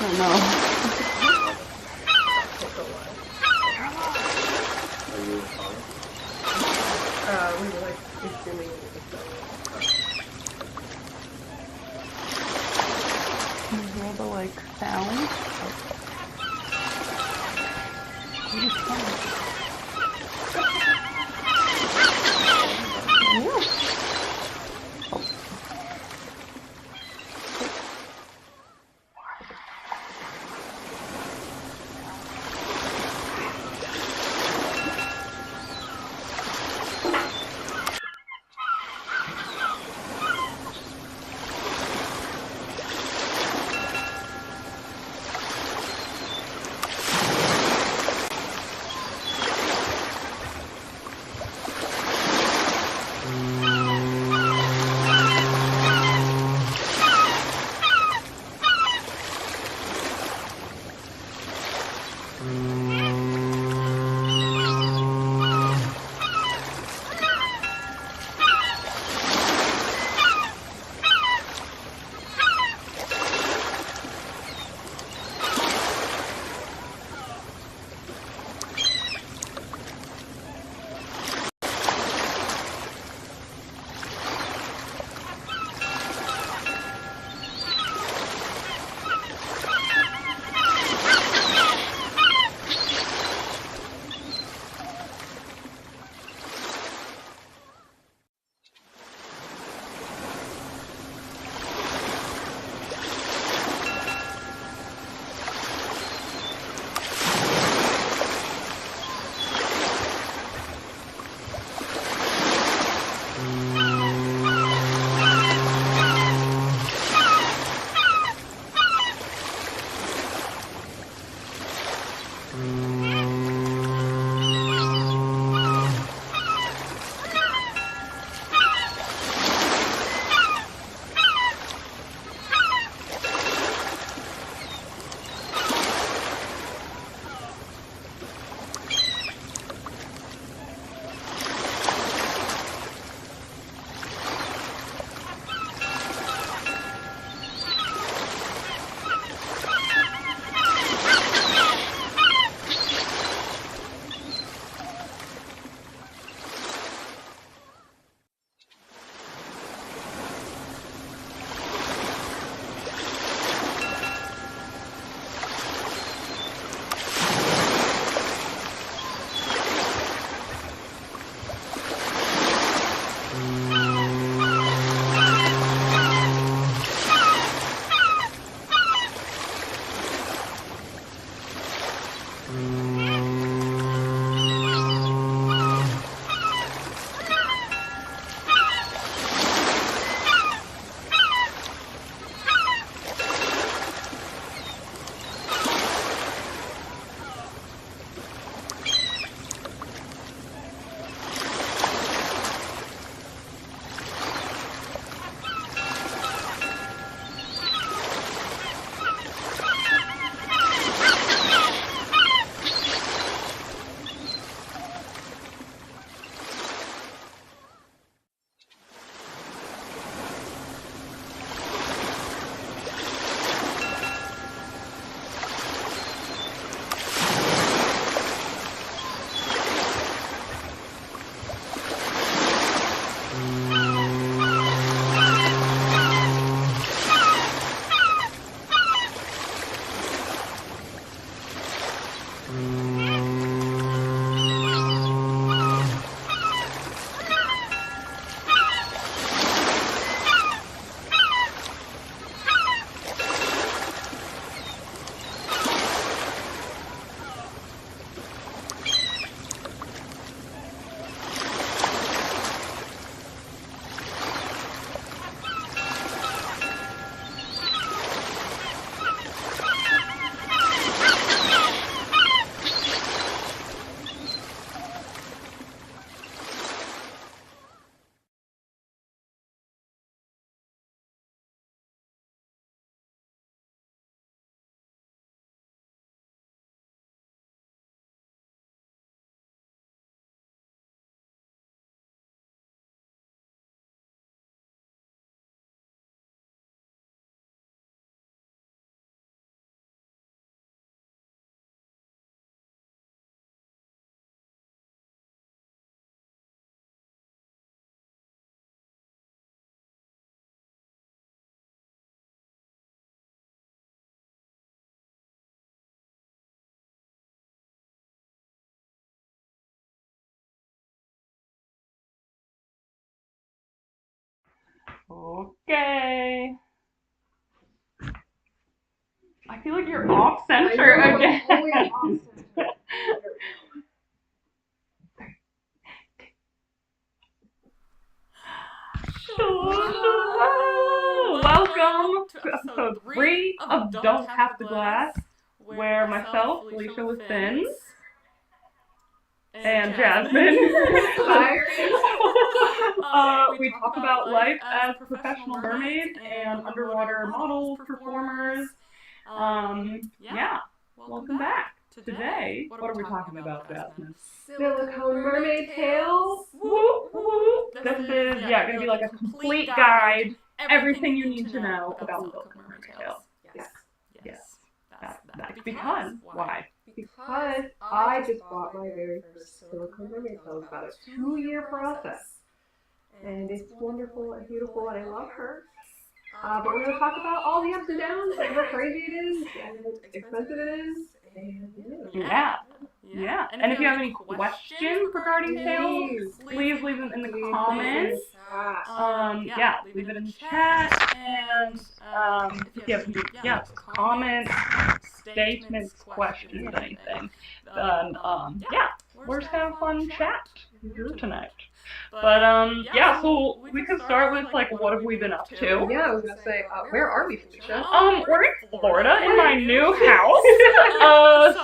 don't know. Are you following? We were like assuming it was done. Can you hear the like sound? What is that? Yeah. Okay. I feel like you're off center again. Welcome to episode 3 of Don't Have the Glass, where myself, Felicia with fins, and Jasmine. We talk about life as professional mermaids and underwater models, performers. Welcome back. Today, what are we talking about, Jasmine? Silicone Mermaid Tails. Woo, woo. This is, going to be like a complete guide, everything you need to know about Silicone Mermaid Tails. Yes. That's because, why? Because I just bought my very first Silicone Mermaid Tails, about a 2-year process. And it's wonderful and beautiful, and I love her. But we're going to talk about all the ups and downs, and how crazy it is, and how expensive it is. Yeah. And if you have any questions regarding Tails, please leave them in the comments. Leave it in the chat. And if you have comments, statements, questions, anything, then we're just having a fun chat tonight. But so we could start with like, what have we been up to? Yeah, I was gonna say, where are we, Felicia? We're in Florida in my new house.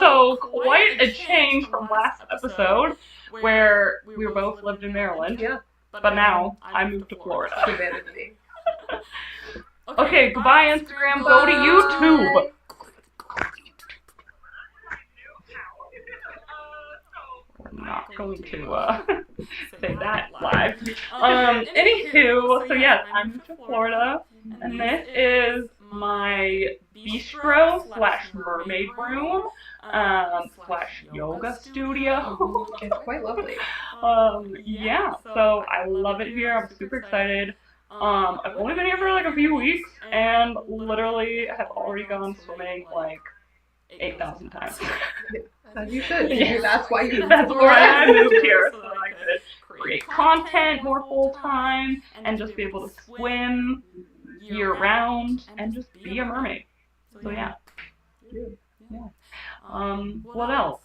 So quite a change from last episode, where we both lived in Maryland. Yeah. But now I moved to Florida. Okay, goodbye Instagram. Go to YouTube. We're not going to say that live. Anywho, so yes, I moved to Florida, and this is my bistro / mermaid room / yoga studio. It's quite lovely. So I love it here. I'm super excited. I've only been here for like a few weeks, and literally have already gone swimming like 8,000 times. As you should. Yeah. That's why you. That's why I moved here, so I could create content more full time and just be able to swim year round and just be a mermaid. So yeah. What else?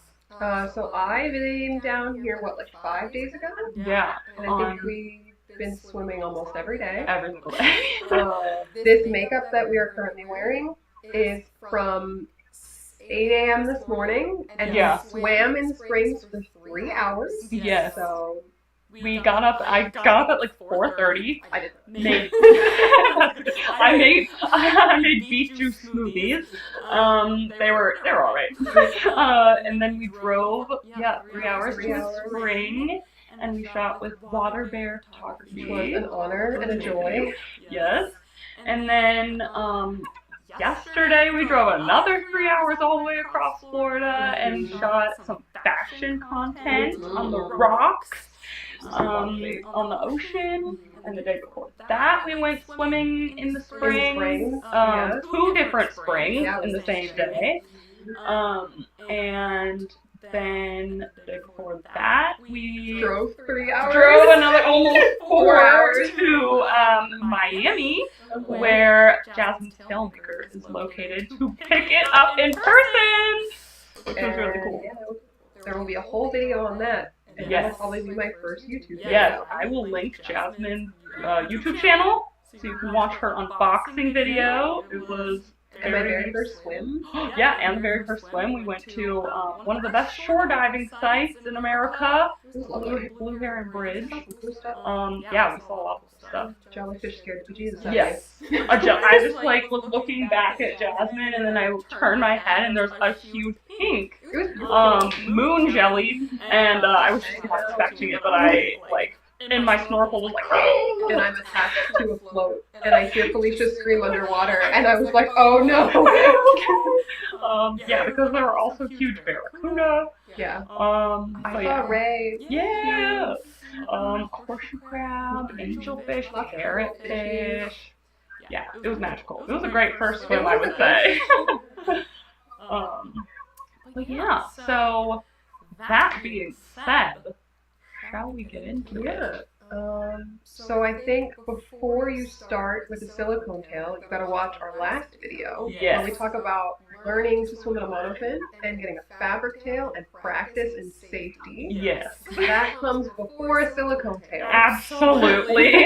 So I've been down here, like 5 days ago? Yeah. And I think we've been swimming almost every day. Every single day. This makeup that we are currently wearing is from 8 a.m. this morning, and we swam in springs for 3 hours. Yes. So I got up at like 4:30. I did. I made beet juice smoothies. They were alright. And then we drove 3 hours to the spring, and we shot with water bear photography. It was an honor and a joy. Yes. And then yesterday we drove another 3 hours all the way across Florida and shot some fashion content on the rocks, on the ocean. And the day before that we went swimming in the spring, 2 different springs in the same day. And then the day before that we drove 3 hours. Drove another almost 4 hours to Miami, where Jasmine's Tailmaker is located, to pick it up in person, which was really cool. There will be a whole video on that. And yes. That'll probably be my first YouTube video. Yes, I will link Jasmine's YouTube channel so you can watch her unboxing video. It was and my very first swim. And the very first swim. We went to one of the best shore diving sites in America, Blue Heron Bridge. We saw a lot of stuff. Jellyfish scared the Jesus out of me. Yes. I just was looking back at Jasmine, and then I turned my head, and there's a huge pink moon jelly, and I was just not expecting it, but I and my snorkel was like, and I'm attached to a float, and I hear Felicia scream underwater, and I was like, oh no. Because there were also huge barracuda. Yeah. I saw Ray. Yeah. Horseshoe crab, angelfish, parrotfish. Yeah, it was magical. It was a great first swim, I would say. So that being said, shall we get into it? So I think before you start with the silicone tail, you gotta watch our last video where we talk about learning to swim in a monofin and getting a fabric tail and practice in safety. Yes. That comes before a silicone tail. Absolutely.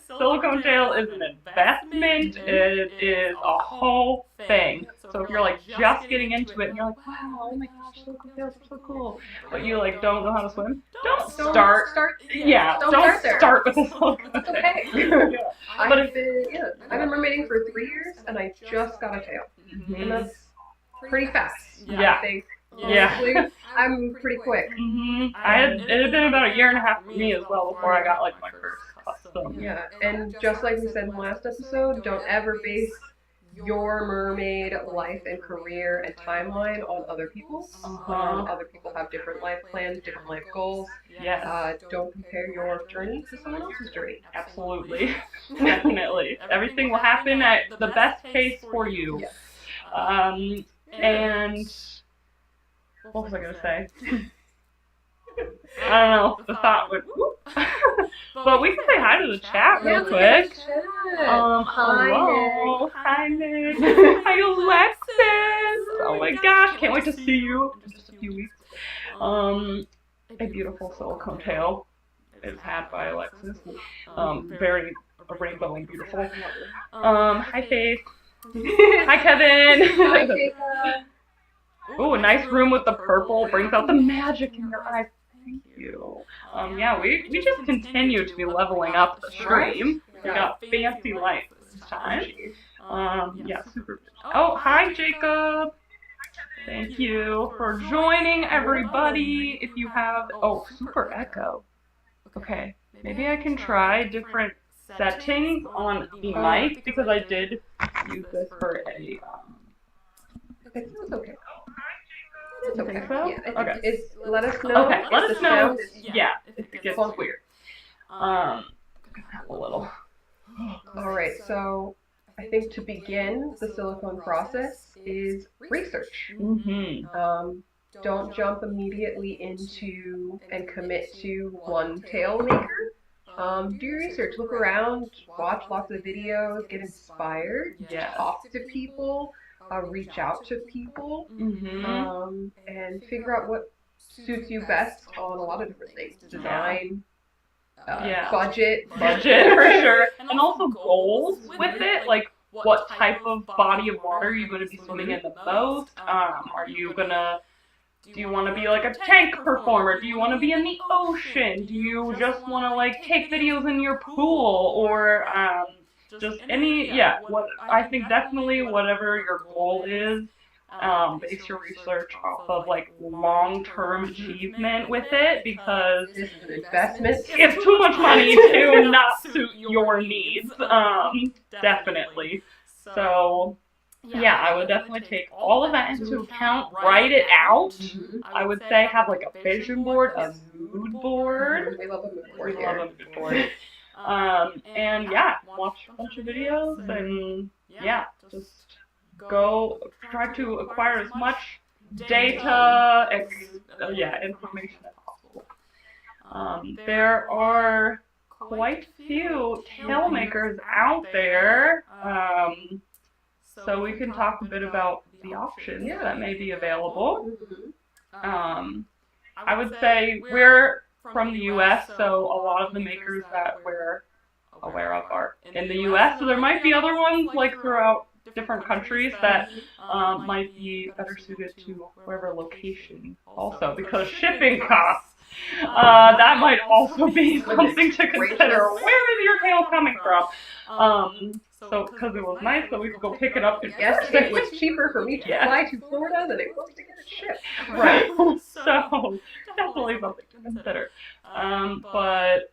Silicone tail is an investment. It is a whole thing. So if you're like just getting into it and you're like, wow, oh my gosh, silicone tails are so cool, but you like don't know how to swim, don't start. Don't start with a silicone. It's okay. I've been mermaiding for 3 years and I just got a tail. And that's pretty fast. Yeah. I think. Yeah. Honestly, I'm pretty quick. It had been about a year and a half for me as well before I got like my first custom. Yeah, and just like we said in the last episode, don't ever base your mermaid life and career and timeline on other people's. Other people have different life plans, different life goals. Yes. Don't compare your journey to someone else's journey. Absolutely. Definitely. Everything will happen at the best pace for you. Yes. And what was I gonna say? I don't know. The thought went whoop. But we can say hi to the chat real quick. Hello. Hi, Nick. Hi, Alexis. Oh my gosh, can't wait to see you in just a few weeks. A beautiful silicone tail is had by Alexis. Very rainbow and beautiful. Hi, Faith. Hi, Kevin. Hi, Jacob. Ooh, a nice room with the purple brings out the magic in your eyes. Thank you. Yeah, we just continue to be leveling up the stream. We got fancy lights this time. Yeah, super. Oh, hi, Jacob. Thank you for joining, everybody. If you have, super echo. Okay, maybe I can try different settings on the mic because I did use this for a. It's okay. It's okay. So? Yeah, Okay. Let us know. Okay, let us the know. sound is- Yeah, if it gets weird. A little. Alright, so I think to begin the silicone process is research. Don't jump immediately into and commit to one tail maker. Do your research, look around, watch lots of videos, get inspired, talk to people, reach out to people, and figure out what suits you best on a lot of different things. Design, budget for sure, and also goals with it, like what type of body of water are you going to be swimming in the most? Do you want to be like a tank performer? Do you want to be in the ocean? Do you just want to like take videos in your pool or just any, what I think definitely whatever your goal is, base your research off of like long-term achievement with it because this is an investment. It's too much money to not suit your needs, definitely. So yeah, I would definitely take all of that into account, write it out. I would say have like a vision board, a mood board. We love a mood board. We love a mood board. And watch a bunch of videos and just go try to acquire as much data, information as possible. There are quite a few tail makers out there, so we can talk a bit about the options that may be available. I would say we're from the U.S., so a lot of the makers that we're aware of are in the U.S., so there might be other ones like throughout different countries that might be better suited to wherever location also, because shipping costs, that might also be something to consider. Where is your tail coming from? So, because it was nice that we could go pick it up in person. It was cheaper for me to fly to Florida than it was to get it shipped. Right. So, definitely something to consider. But,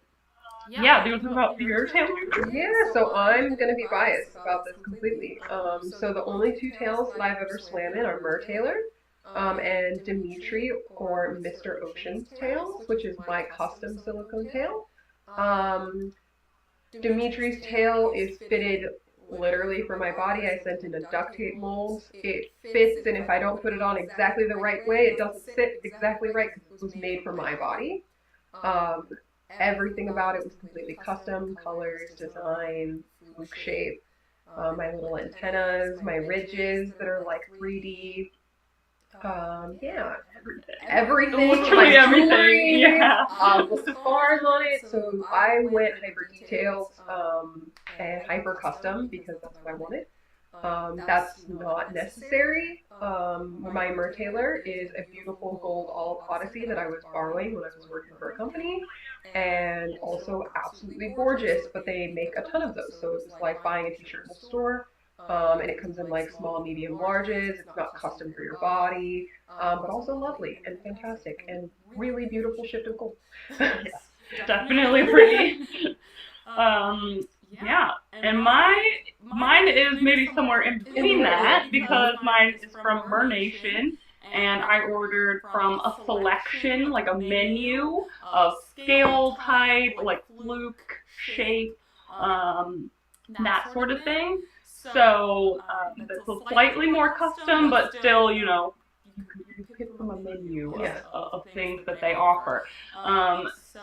do you want to talk about your tail maker? Yeah, so I'm going to be biased about this completely. So the only two tails that I've ever swam in are Mertailor and Dimitri or Mr. Ocean's tails, which is my custom silicone tail. Dimitri's tail is fitted literally for my body. I sent in a duct tape mold. It fits, and if I don't put it on exactly the right way, it doesn't sit exactly right because it was made for my body. everything about it was completely custom, colors, design, fluke shape, my little antennas, my ridges that are like 3D. Yeah, everything, Literally my everything, jewelry, yeah. with stars on it. So I went hyper detailed and hyper custom because that's what I wanted. That's not necessary. My Mertailor is a beautiful gold Odyssey that I was borrowing when I was working for a company, and also absolutely gorgeous, but they make a ton of those. So it was like buying a t-shirt in the store. And it comes in like small, medium, larges. It's not custom for your body, but also lovely and fantastic and really beautiful shipped in gold. Yes, definitely pretty. Yeah, and mine is maybe somewhere in between that because mine is from Mernation, and I ordered from a selection, like a menu of scale type, like fluke shape, that sort of thing. So it's a slightly more custom, but still, you know, you pick from a menu of things that they offer.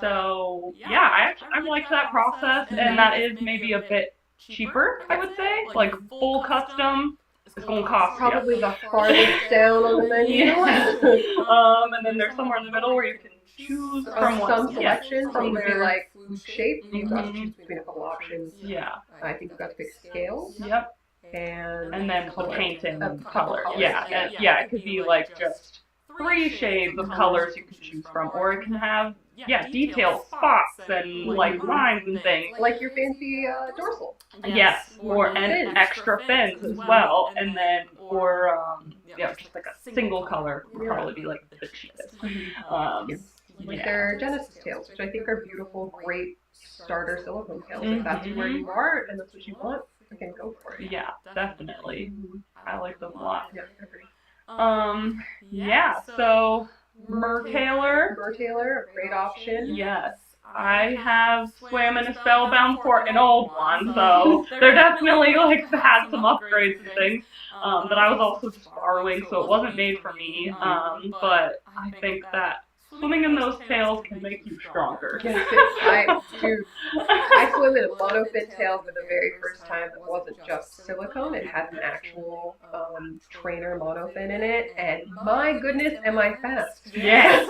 So yeah, I like that process, and that is maybe a bit cheaper, I would say. Like full custom is gonna cost Probably the farthest down on the menu. And then there's somewhere in the middle where you can choose from some selections. from From there. like fluke shape, you've got to choose between a couple options. Yeah. I think you've got to pick scales. Yep. And then the color. painting Of color. colors, Yeah. yeah. And, yeah, it could be like just 3 shades of colors you can choose from, or it can have detailed spots and like lines and things. Like your fancy dorsal. Yes, or and extra fins as well, and then or just like a single color would probably be like the cheapest. Like their Genesis tails, which I think are beautiful, great starter silicone tails. If that's where you are and that's what you want, you can go for it. Yeah, definitely. I like them a lot. Yeah, agreed. So Mertailor. Mertailor, a great option. Yes. I have swam in a spellbound for an old one, so they're definitely like had some upgrades and things that I was also just borrowing, so it wasn't made for me. But I think that swimming in those tails can make you stronger. I swim in a monofin tail for the very first time that wasn't just silicone. It had an actual trainer monofin in it, and my goodness, am I fast? Yes,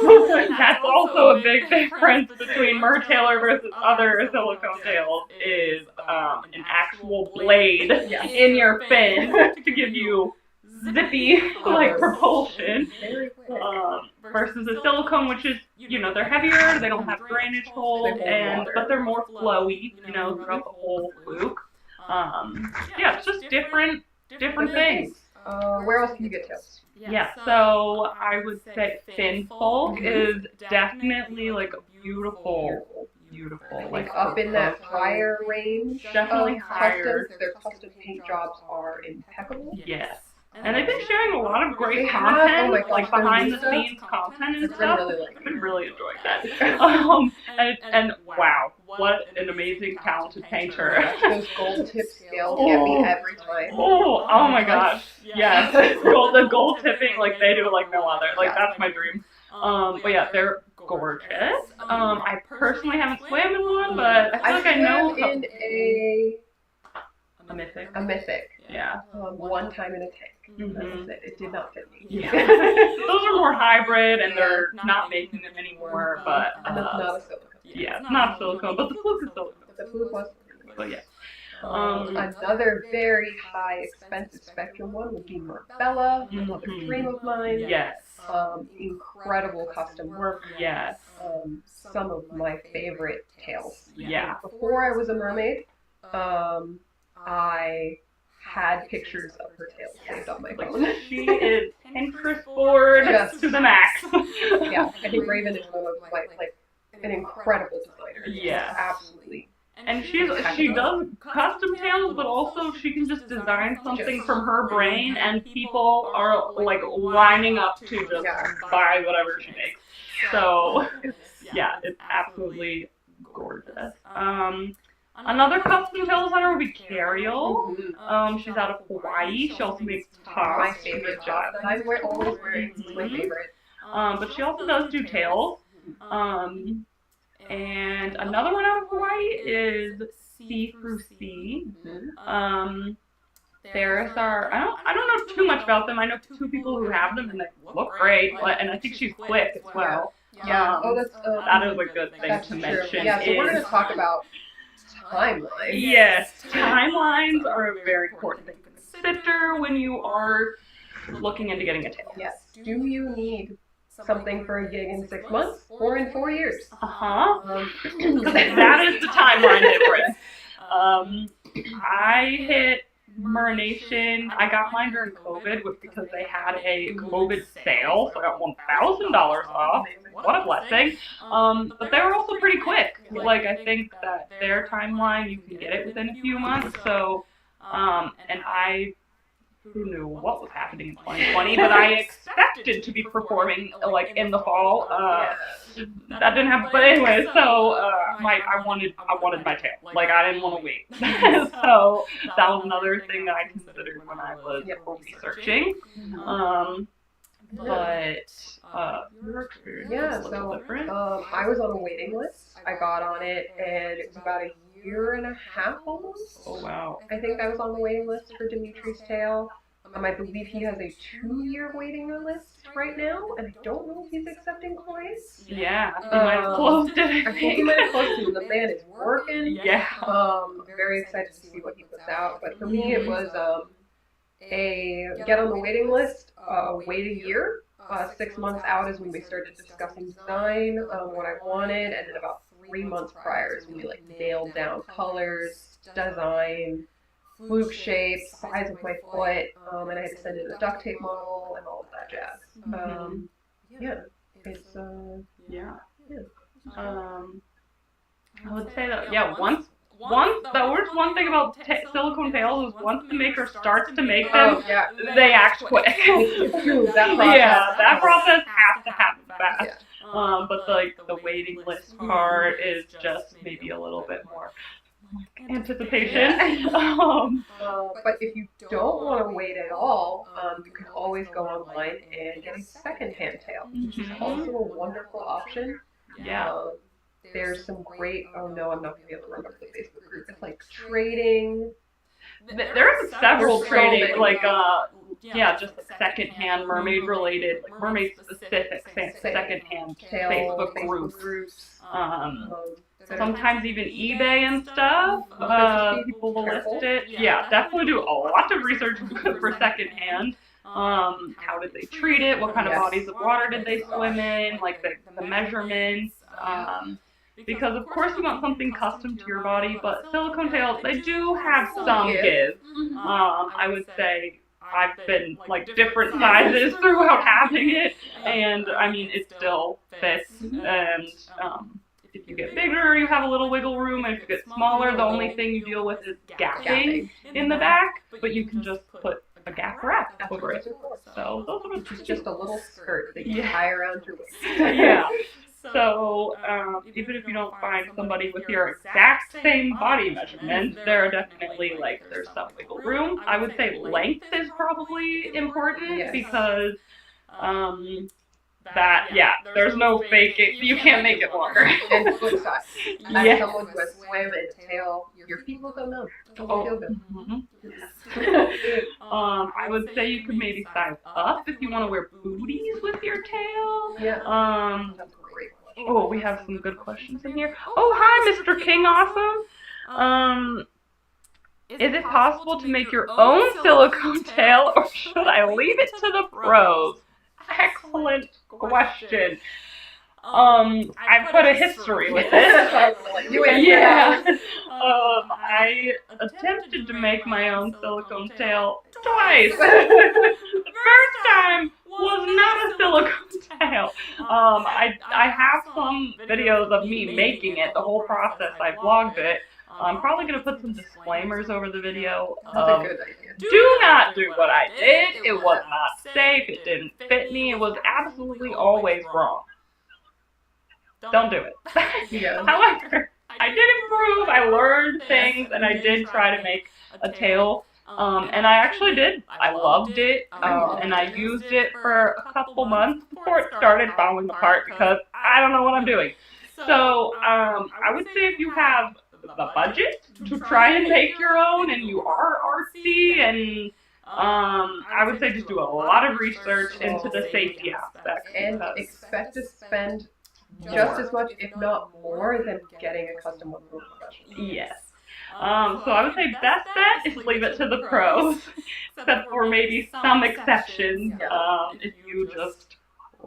that's also a big difference between Mertailor versus other silicone tails is an actual blade in your fin to give you zippy like propulsion versus a silicone, which is, you know, they're heavier, they don't have drainage holes, but they're more flowy, you know, throughout the whole fluke. It's just different things. Where else can you get tails? Yeah, so I would say fin folk is definitely like a beautiful, Like up in that higher range. Definitely higher. Their custom paint jobs are impeccable. Yes. And they've been sharing a lot of great They have, content, oh my gosh, like behind the scenes content and I've been stuff. really I've been really enjoying that. And wow, what an amazing, talented painter. Those gold tip scales get me every time. Oh my gosh. Yes. The gold tipping, like they do like no other. Like that's my dream. But yeah, they're gorgeous. I personally haven't swam in one, but I feel like I know in a mythic. A mythic. Yeah. One time in a tank. Mm-hmm. That was it. It did not fit me. Yeah. Those are more hybrid, and they're not making them anymore. But and it's not a silicone. Yeah, it's not silicone, but the fluke is silicone. The fluke was. But yeah. Another very high expensive spectrum one would be Marbella, another dream of mine. Yes. Incredible custom work. Yes. Some of my favorite tails. Yeah. Before I was a mermaid, I had pictures of her tails saved on my phone. She is Pinterest board to the max. Yeah, I think Raven is one of my, like, an incredible designer. Yeah. Absolutely. And she does custom tails, but also she can just design something from her brain, and people are like lining up to just buy whatever she makes. So yeah, it's absolutely gorgeous. Another custom tail designer would be Cariel. She's out of Hawaii. She also makes tops. My favorite job. I'm always wearing. It's my favorite. But she also does do tails. And another one out of Hawaii is C through C. There's our, I don't know too much about them. I know 2 people who have them and they look great, and I think she's quick as well. Yeah. That is a good thing to mention. Yeah, so we're going to talk about timelines. Yes, timelines are a very important thing to consider when you are looking into getting a tail. Yes. Do you need something for a gig in 6 months or in 4 years? That is the timeline difference. I hit Mermaids. I got mine during COVID because they had a COVID sale, so I got $1,000 off. What a blessing. But they were also pretty quick. Like, I think that their timeline, you can get it within a few months. So, who knew what was happening in 2020, but I expected to be performing, like, in the fall. That didn't happen, but anyway, so, I wanted my tail. Like, I didn't want to wait. So, that was another thing that I considered when I was researching. Your experience was a little different. I was on a waiting list. I got on it, and it was about a year and a half almost. Oh, wow. I think I was on the waiting list for Dimitri's tail. I believe he has a 2-year waiting list right now, and I don't know if he's accepting clients. Yeah, he might have closed it. I think he might have closed it. The man is working. Yeah. Very excited to see what he puts out. But for me, it was a get on the waiting list, wait a year. 6 months out is when we started discussing design, what I wanted, and then about 3 months prior is when we nailed down colors, design, fluke shape, size of my foot, and I had to send in a duct tape model and all of that jazz. I would say that one thing about silicone tails is once the maker starts to make them, they act quick. That process has to happen fast. But the waiting list part is just maybe a little bit more anticipation. But if you don't want to wait at all, you can always go online and get a second-hand tail, which is also a wonderful option. Yeah. There's some great, I'm not going to be able to remember the Facebook group. It's like trading. There's several trading, just second-hand mermaid-related, mermaid-specific second-hand Facebook groups. Sometimes even eBay and stuff. People will list it. Yeah, definitely do a lot of research for second-hand. How did they treat it? What kind of bodies of water did they swim in? Like the measurements. Because of course you want something custom to your body, but silicone tails, they do have some give. I would say I've been different sizes throughout having it, and I mean it still fits. And if you get bigger, you have a little wiggle room, and if you get smaller, the only thing you deal with is gapping in the back, but you can just put a gap wrap over it. So those are just a little skirt that you tie around your waist. Yeah. So, even if you don't find somebody with your exact same body measurements, there are definitely, there's some wiggle room. I would say length is probably important because, there's no fake it. You can't make it longer. And foot size. As someone who has swim and tail, your feet will go numb. Feel good. I would say you could maybe size up if you want to wear booties with your tail. Yeah. Oh, we have some good questions in here. Oh, hi, Mr. King Awesome. Is it possible to make your own silicone tail, or should I leave it to the pros? Excellent question. I've put a history with this. I attempted to make my own silicone tail twice. The first time was not a silicone tail. I have some videos of me making it, the whole process. I vlogged it. I'm probably going to put some disclaimers over the video. That's a good idea. Do not do what I did. It was not safe. It didn't fit me. It was absolutely always wrong. Don't do it. However, I did improve. I learned things, and I did try to make a tail. And I actually did. I loved it, and I used it for a couple months before it started falling apart because I don't know what I'm doing. So, I would say if you have the budget to try and make your own and you are artsy and I would say just do a lot of research into the safety aspect. And expect to spend just as much, if not more, than getting a custom one from a professional. Yes. So I would say best bet is leave it to the pros, except for maybe some exceptions. If you just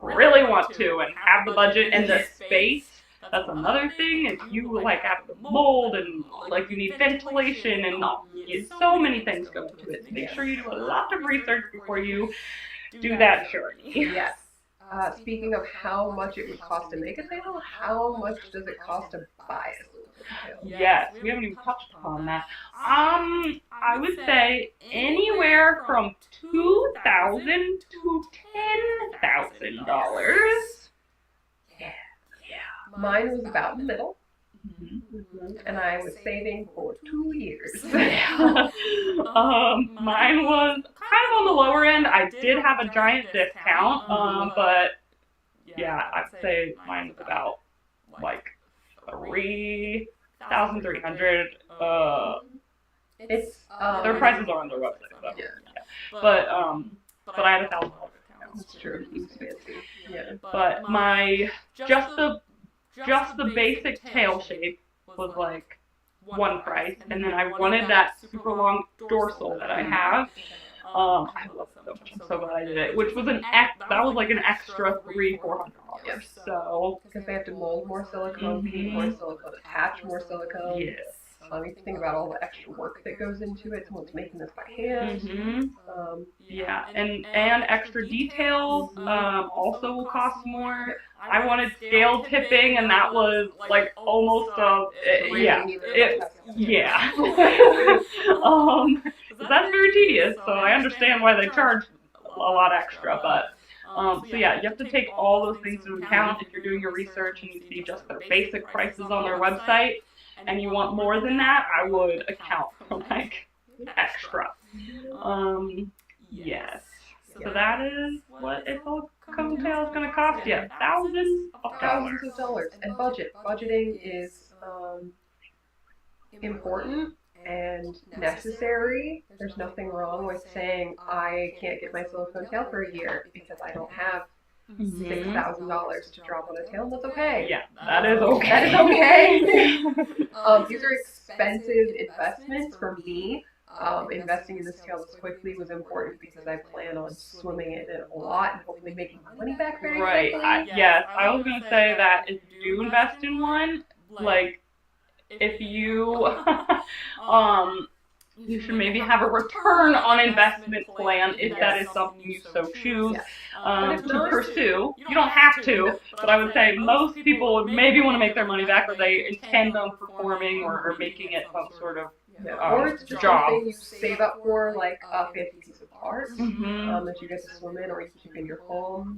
really want to and have the budget and the space, that's another thing. If you like have the mold and like you need ventilation and so many things go into it, make sure you do a lot of research before you do that journey. Yes. Speaking of how much it would cost to make a tail, how much does it cost to buy a tail? Yes, we haven't even touched upon that. I would say anywhere from $2,000 to $10,000. Yeah. Mine was about in the middle. And I was saving for 2 years. Mine was kind of on the lower end. I did have a giant discount, but yeah, I'd say mine was about like $3,300. It's their prices are on their website, so. Yeah. But I had $1,000 discount. That's true. It's fancy. Yeah. But my just the basic tail shape was like one price, and then I wanted that super long dorsal that I have. I love it so much. I'm so glad I did it. Which was that was like an extra $300-400. Yep. So because they have to mold more silicone, paint more silicone, attach more silicone. yes. You think about all the extra work that goes into it. Someone's making this by hand. Yeah, and extra details also will cost more. I wanted scale tipping, and that was like almost that's very tedious. So I understand why they charge a lot extra, but. So yeah, you have to take all those things into account if you're doing your research and you see just their basic prices on their website, and you want more than that, I would account for like extra. Yes. So that is what a silicone tail is going to cost you. Thousands of dollars. And budgeting is important and necessary. There's nothing wrong with saying I can't get my silicone tail for a year because I don't have $6,000 to drop on a tail. That's okay. Yeah, that is okay. That is okay. These are expensive investments for me. Investing in this tail this quickly was important because I plan on swimming in it a lot and hopefully making my money back very quickly. I was going to say that if you do invest in one, like, if you, you should maybe have a return on investment plan if that is something you so choose to pursue. You don't have to, but I would say most people would maybe want to make their money back, or they intend on performing or making it some sort of or it's just job. Something you save up for, like a fancy piece of art that you get to swim in or you keep in your home.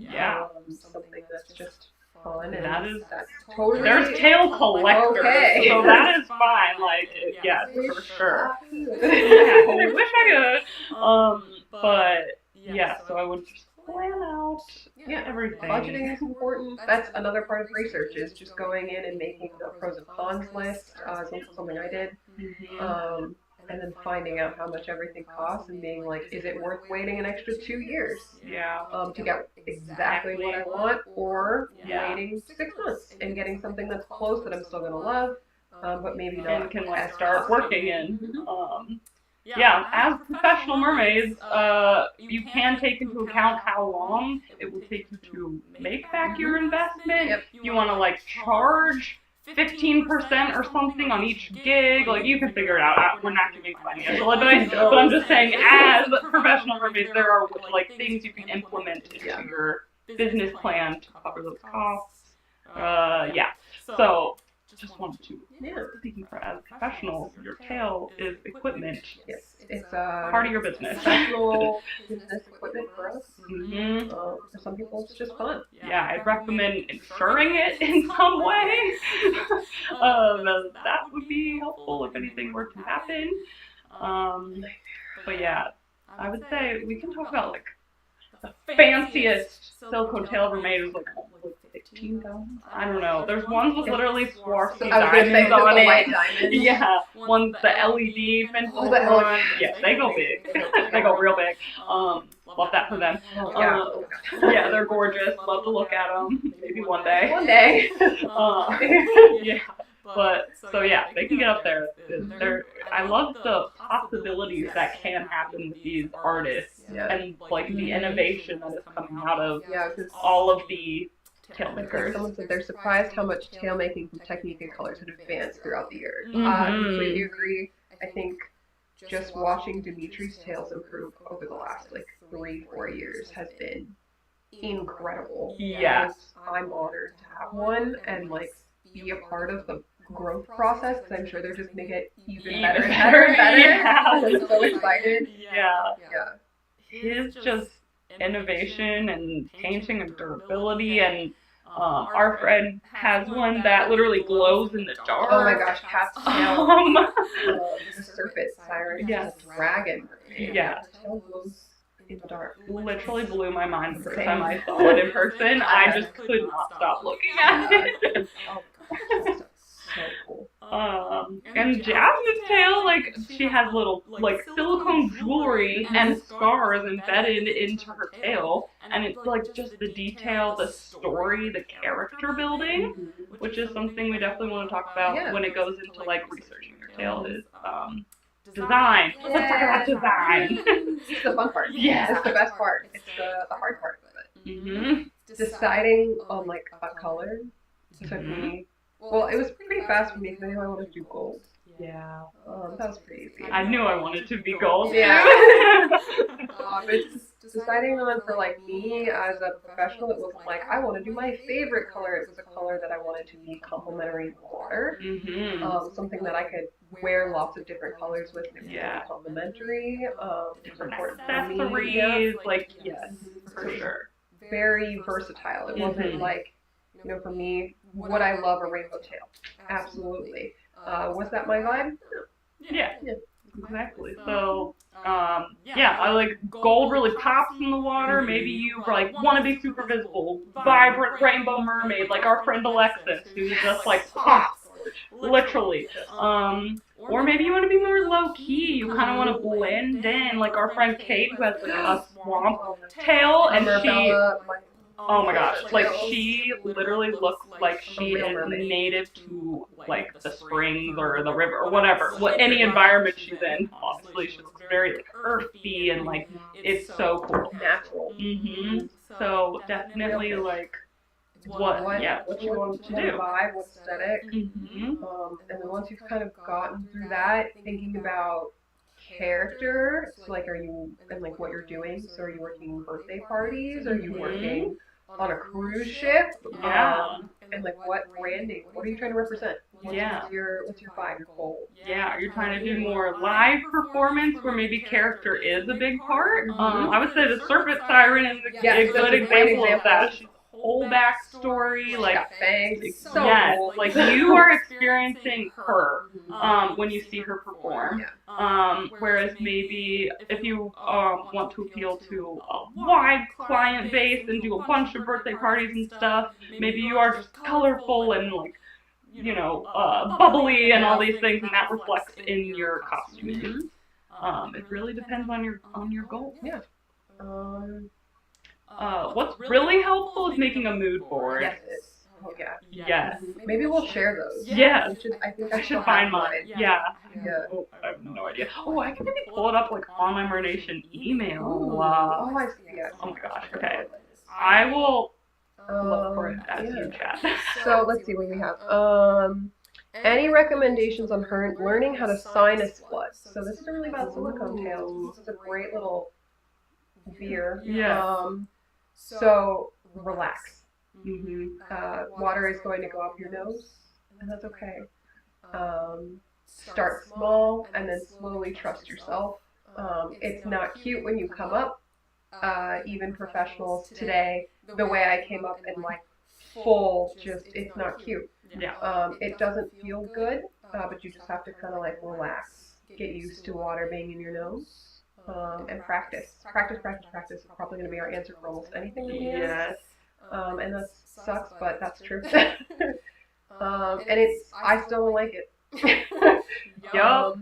Something that's just fun. And that's totally. There's tail collectors, so that is fine. Like, yes, for sure. I wish I could. But yeah, so I would just plan out everything. Budgeting is important. That's another part of research, is just going in and making the pros and cons list. Something I did. And then finding out how much everything costs and being like, is it worth waiting an extra 2 years to get exactly what I want, or waiting 6 months and getting something that's close that I'm still going to love, but maybe not. And can like start working in. As professional mermaids, you can take into account how long it will take you to make back your investment. You want to like charge 15% or something on each gig, like you can figure it out. We're not giving financial advice, but I'm just saying, as professional mermaids, there are like things you can implement into your business plan to cover those costs. So just wanted to. Speaking for as professionals, your tail is equipment. Yes, it's part of your business. Professional business equipment for us. For some people, it's just fun. I'd recommend insuring it in some way. That would be helpful if anything were to happen. But yeah, I would say we can talk about like the fanciest silicone tail ever made was like 15 diamonds? I don't know. There's ones with literally Swarovski I was gonna say, diamonds on the it. white diamonds. Yeah, ones the LED fins Oh, on. the LED. Yeah, they go big. They go real big. Love that for them. Yeah. Yeah, they're gorgeous. Love to look at them. Maybe one day. One day. Yeah. But so yeah, they can get up there. I love the possibilities that can happen with these artists and like the innovation that is coming out of all of the tail makers. Someone said they're surprised how much tail making from technique and colors had advanced throughout the years. Mhm. I completely agree. I think just watching Dimitri's tails improve over the last like 3-4 years has been incredible. Yeah. I'm honored to have one and like be a part of the growth process because I'm sure they're just gonna get even better and better and better. Yeah. I'm so excited. Yeah. Yeah. His just innovation and painting and durability and our friend has one that literally glows in the dark. Oh my gosh, cat's tail. The serpent siren. Yes. The dragon. Yeah. The tail glows in the dark. Literally blew my mind the first time I saw it in person. I just could not stop looking at it. Oh gosh, so cool. And Jasmine's tail, like, she has little, like, silicone jewelry and scars embedded into her tail, and it's, like, just the detail, the story, the character building, which is something we definitely want to talk about when it goes into, like, researching your tail, is, design. Let's talk about design. It's the fun part. Yeah. It's the best part. It's the hard part of it. Mm-hmm. Deciding on, like, a color took me. Well, it was pretty fast for me because I knew I wanted to do gold. Yeah. That was pretty easy. I knew I wanted to be gold. Yeah. It's deciding on for like me as a professional. It wasn't like I want to do my favorite color. It was a color that I wanted to be complementary in water. Mm-hmm. Something that I could wear lots of different colors with. And Yeah. complementary. Different important for accessories, me. like, yes, for sure. Very versatile. It wasn't like, you know, for me, would I love a rainbow tail? Absolutely. Was that my vibe? Yeah. Exactly. So, yeah, I like gold really pops in the water. Maybe you like want to be super visible, vibrant rainbow mermaid, like our friend Alexis, who just like pops, literally. Or maybe you want to be more low key. You kind of want to blend in, like our friend Kate, who has a swamp tail, and she. Oh my gosh, like she literally looks like she is native to like the springs or the river or whatever, any environment she's in. Honestly, she looks very like earthy and like it's so cool. Natural. Mhm. So definitely like what you want to do. Vibe, what aesthetic. Mhm. And then once you've kind of gotten through that, thinking about character, so like are you and like what you're doing. So are you working birthday parties? Are you working on a cruise ship? Yeah. And like what branding? What are you trying to represent? What's your vibe, your goal? Yeah, you're trying to do more live performance where maybe character is a big part. I would say the Serpent Siren is a good example of that. She's whole backstory, like got fangs. So yes, cool. like you are experiencing her when you see her perform. Whereas maybe if you want to appeal to a wide client base and do a bunch of birthday parties and stuff, maybe you are just colorful and like, you know, bubbly and all these things, and that reflects in your costume. It really depends on your goal. Yeah. What's really helpful is making a mood board. Yes. Oh yeah. Yes. Maybe we'll share those. Yes. I think I should find mine. Yeah. Yeah. Oh, I have no idea. Oh, I can maybe pull it up like on my Mernation email. Oh, I see. Yeah. Oh my gosh. Okay. I will look for it as you chat. So let's see what we have. Any recommendations on her learning how to sinus flood? So this isn't really about silicone tails. This is a great little veer. Yeah. So relax. Mm-hmm. Water is going to go up your nose, and that's okay. Start small and then slowly trust yourself. It's not cute when you come up. Even professionals today, the way I came up in like full, it's not cute. Yeah. It doesn't feel good, but you just have to kind of like relax, get used to water being in your nose, and practice. Practice is probably going to be our answer for almost anything that we have. Yes. And that sucks, but that's true. And I still don't like it. Yup.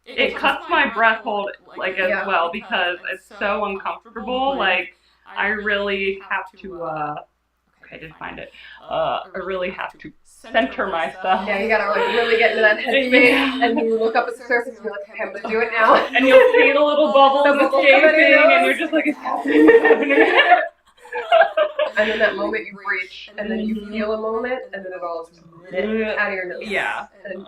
It cuts my breath hold like as well because it's so uncomfortable. Like I really have to okay, I did find it. I really have to center myself. Yeah, you gotta like really get into that headspace, and you look up at the surface and you're like, okay, I'm gonna do it now. And you'll see the little bubbles escaping, and you're just like, it's happening. And then that moment you breach, and then you feel a moment, and then it all just out of your nose. Yeah. And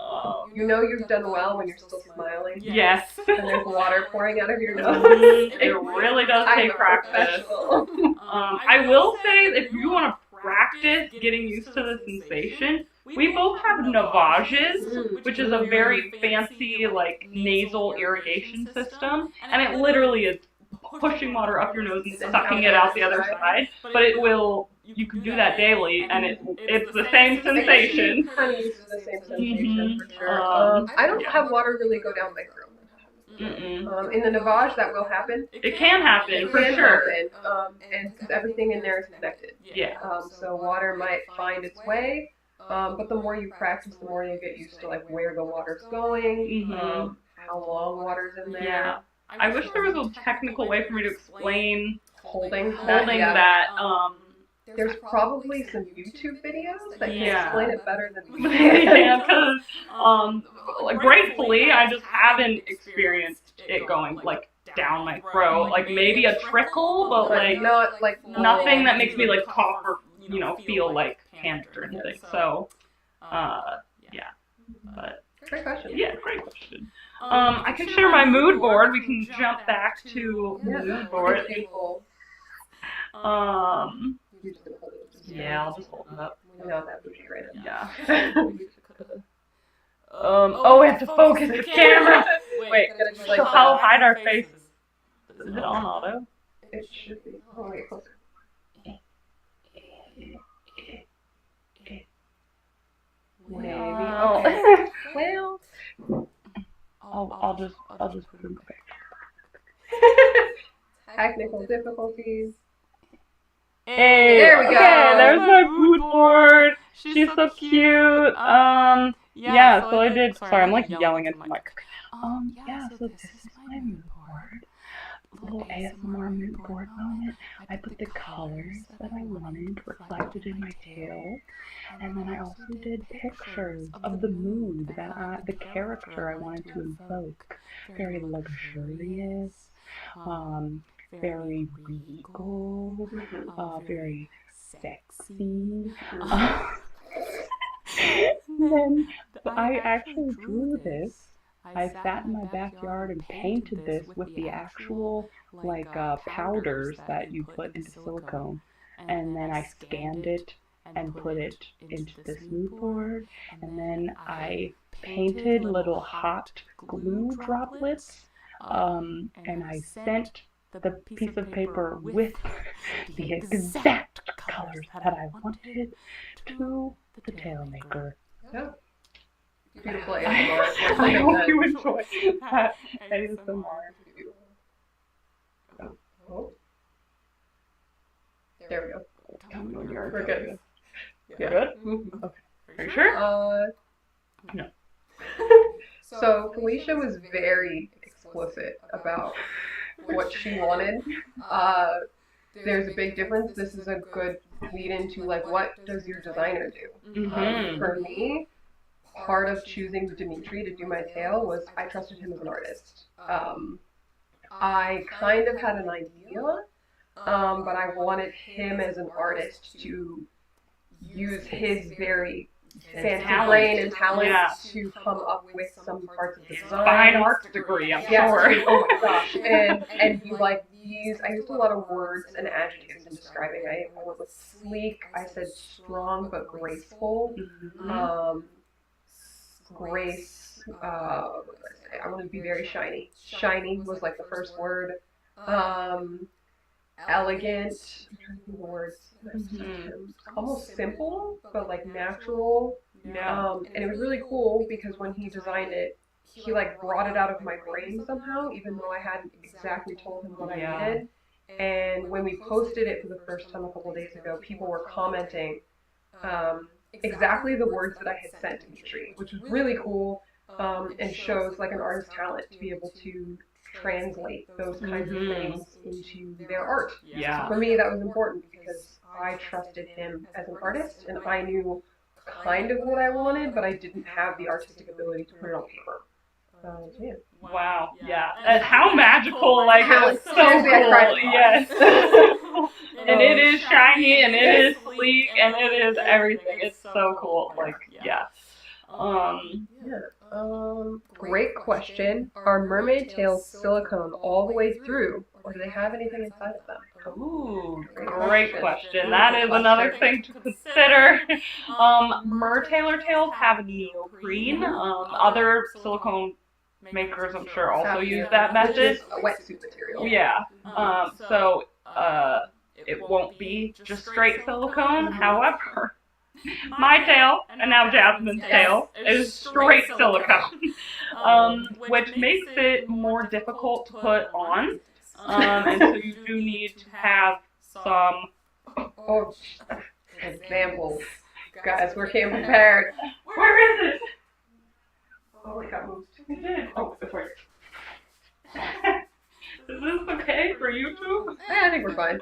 you know you've done well when you're still smiling. Yes. And there's water pouring out of your nose. It really does take practice. I will say, if you want to practice getting used to the sensation, we both have navages, which is a very fancy, like, nasal irrigation system, and it literally is pushing water up your nose and sucking it out the other side, but it will, you can do that daily, and it's the same sensation. Kind of uses the same sensation, for sure. I don't have water really go down my throat. In the navage, that will happen. It can happen, for sure. And because everything in there is connected. Yeah. So water might find its way, but the more you practice, the more you get used to like where the water's going, how long water's in there. Yeah. I wish there was a technical way for me to explain holding that. There's probably some YouTube videos that can explain it better than me. Yeah, because gratefully I just haven't experienced it going like down my throat. Like maybe a trickle, but like not like nothing that makes me like cough or feel like hammered or anything. So yeah. But great question. Yeah, great question. I can share my mood board. We can jump back to the mood board. Yeah, I'll just hold it up. We know that bougie right now. Yeah. We have to focus the camera. Wait, so how hide our faces? Is it on auto? It should be. Oh, wait, closer. Maybe. Oh. Well. I'll just put them quick. Technical difficulties. Hey, there we go. Okay, there's my mood board. She's so cute. Yeah, so I did. Sorry, I'm like yelling into my mic. Yeah, so this is my mood board. Little ASMR mood board moment. I put the colors that I wanted reflected in my tail, and then I also did pictures of the mood that the character I wanted to invoke. Very luxurious, very regal, very sexy. Then I actually drew this. I sat in my backyard and painted this with the actual powders that you put into silicone, and then I scanned it and put it into this mood board, and then I painted little hot glue droplets, and I sent the piece of paper with the exact colors that I wanted to the tail maker. Yeah. Beautiful ASMR. I hope you enjoy that ASMR. Oh. There we go. We're good. Yeah. Good? Mm-hmm. Okay. Are you sure? No. So Felicia was very explicit about what she wanted. There's a big difference. This is a good lead into like, what does your designer do? For me, part of choosing Dimitri to do my tail was I trusted him as an artist. I kind of had an idea, but I wanted him as an artist to use his very fancy brain and talent to come up with some parts of the design. Fine arts degree, I'm sure. Oh my gosh. And you like use, I used a lot of words and adjectives in describing. I went with sleek, I said strong but graceful. Grace, I want to be very shiny. Shiny was like the first word. Elegant, I'm trying to think of words. Almost simple, but like natural. And it was really cool because when he designed it, he like brought it out of my brain somehow, even though I hadn't exactly told him what I needed. And when we posted it for the first time a couple of days ago, people were commenting exactly the words that I had sent to Dimitri, which was really cool, and shows like an artist's talent to be able to translate those kinds of things into their art. Yeah. So for me, that was important because I trusted him as an artist, and I knew kind of what I wanted, but I didn't have the artistic ability to put it on paper. Yeah. Wow. Yeah. And how magical! Like it's so Seriously, I cried cool. a lot. Yes. And it is shiny, and it is sleek, and it is everything. It's so cool. Like yeah. Great question. Are mermaid tails silicone all the way through, or do they have anything inside of them? Ooh, great question. That is another thing to consider. Mertailor tails have neoprene. Other silicone makers, I'm sure, also use that method. It's a wetsuit material. Yeah. So it won't be just straight silicone. However, my tail, and now Jasmine's tail, is straight silicone, which makes it more difficult to put on. And so you do need to have some Examples. Guys, we're getting prepared. Where is it? Oh, it got moved. It did. Oh, it's right. Is this okay for YouTube? I think we're fine.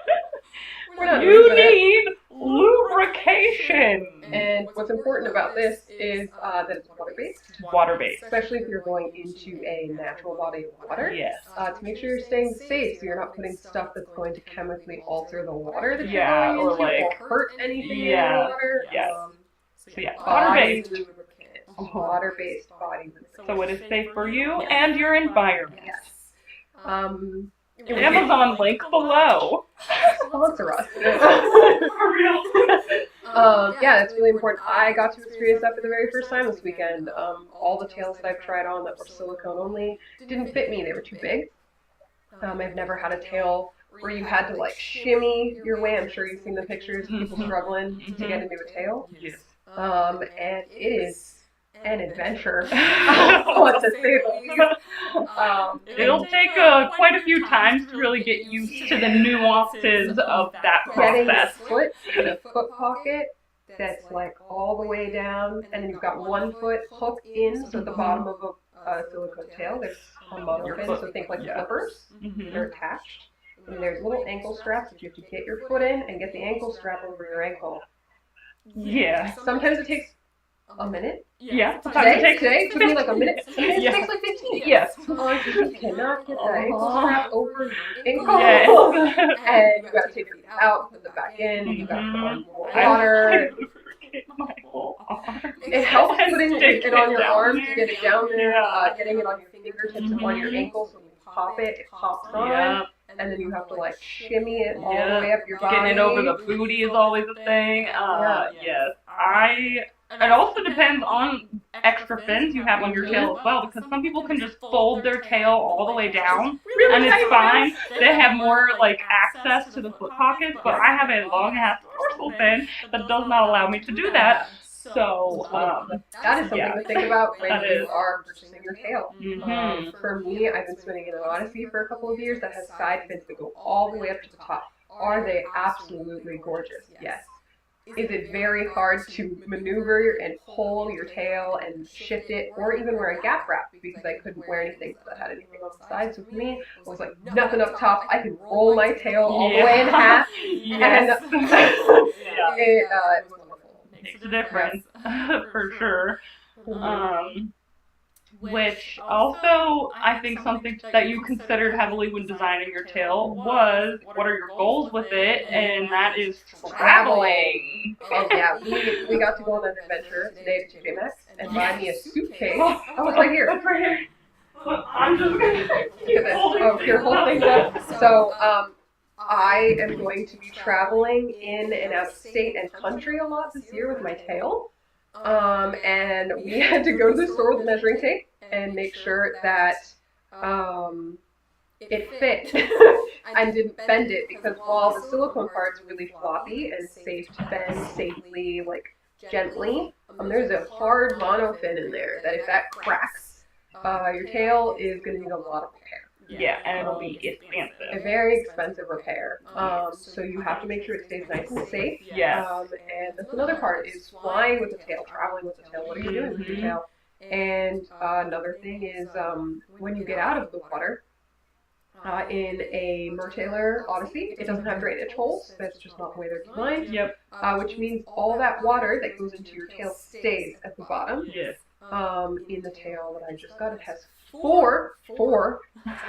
We're not You losing it. need lubrication. And what's important about this is that it's water-based, Water-based. especially if you're going into a natural body of water. Yes. To make sure you're staying safe, so you're not putting stuff that's going to chemically alter the water that you're Yeah, going or into, like- or hurt anything Yeah, in the water. yes. So yeah, Body water-based. lubricant. Water-based body lubricant. So it is safe for you and your environment. Yes. Amazon link below. Sponsor us. For real. Yeah, that's really important. I got to experience that for the very first time this weekend. All the tails that I've tried on that were silicone only didn't fit me. They were too big. I've never had a tail where you had to like shimmy your way. I'm sure you've seen the pictures of people struggling to get into a tail. Yes. And it is an adventure. What to say the least. It'll take quite a few times to really get used to the nuances of that Getting a process. foot in a foot pocket that's like all the way down, and then you've got one foot hooked in, so at the bottom of a silicone tail, there's a monofin, so think like flippers. They're attached. And there's little ankle straps that you have to get your foot in and get the ankle strap over your ankle. Yeah. Sometimes it takes a minute. Yeah. Sometimes it Today takes it took me like a minute. Sometimes Yeah. it takes like 15. Yes. You cannot get that ankle strap over your ankle. Yes. And you gotta take it out, put it back in, and you gotta put on more I water. lubricate my whole arm. It helps putting Stick it on your down arm there. to get it down there, Yeah. getting it on your fingertips and on your ankles. When you pop it, it pops on. Yeah. And then you have to like shimmy it all Yeah. the way up your body. Getting it over the booty is always a thing. Yes. It also depends on extra fins you have on your tail as well, because some people can just fold their tail all the way down, and it's fine. They have more like access to the foot pockets, but I have a long ass dorsal fin that does not allow me to do that. So that is something yeah. to think about when That you is. are purchasing your tail. For me, I've been swimming in an Odyssey for a couple of years that has side fins that go all the way up to the top. Are they absolutely gorgeous? Yes. Is it very hard to maneuver and pull your tail and shift it, or even wear a gap wrap, because I couldn't wear anything that had anything on the side. So for me, it was like nothing up top. I could roll my tail all the way in half, Yes. and Yeah. it was wonderful. Makes a difference for sure. Which also, I think something that you considered heavily when designing your tail was, what are your goals with it? And that is traveling. Oh yeah, we got to go on an adventure today to TJ Maxx and buy me a suitcase. Oh, it's right here. It's right here. I'm just gonna keep holding Oh, you're holding that. So, I am going to be traveling in and out of state and country a lot this year with my tail. And we had to go to the store with a measuring tape and make sure that it fit and didn't bend it, because while the silicone part's really floppy and safe to bend safely, like gently, there's a hard monofin in there that if that cracks, your tail is going to need a lot of repair. Yeah, and it'll be a expensive. very expensive repair. So you have to make sure it stays nice and safe. Yes. And that's another part is flying with a tail, traveling with a tail. What are you doing with your tail? And another thing is when you get out of the water, in a Mertailer Odyssey, it doesn't have drainage holes. That's just not the way they're designed. Yep. Which means all that water that goes into your tail stays at the bottom. Yes. In the tail that I just got, it has four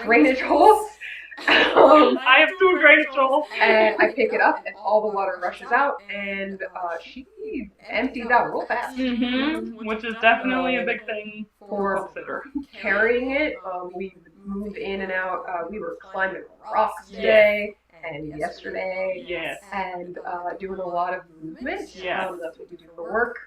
drainage holes. I have 2 drainage holes. And I pick it up, and all the water rushes out, and she empties out real fast. Which is definitely a big thing for consider. Carrying it, we move in and out. We were climbing rocks today and yesterday. Yes. And doing a lot of movement. Yeah. That's what we do for work.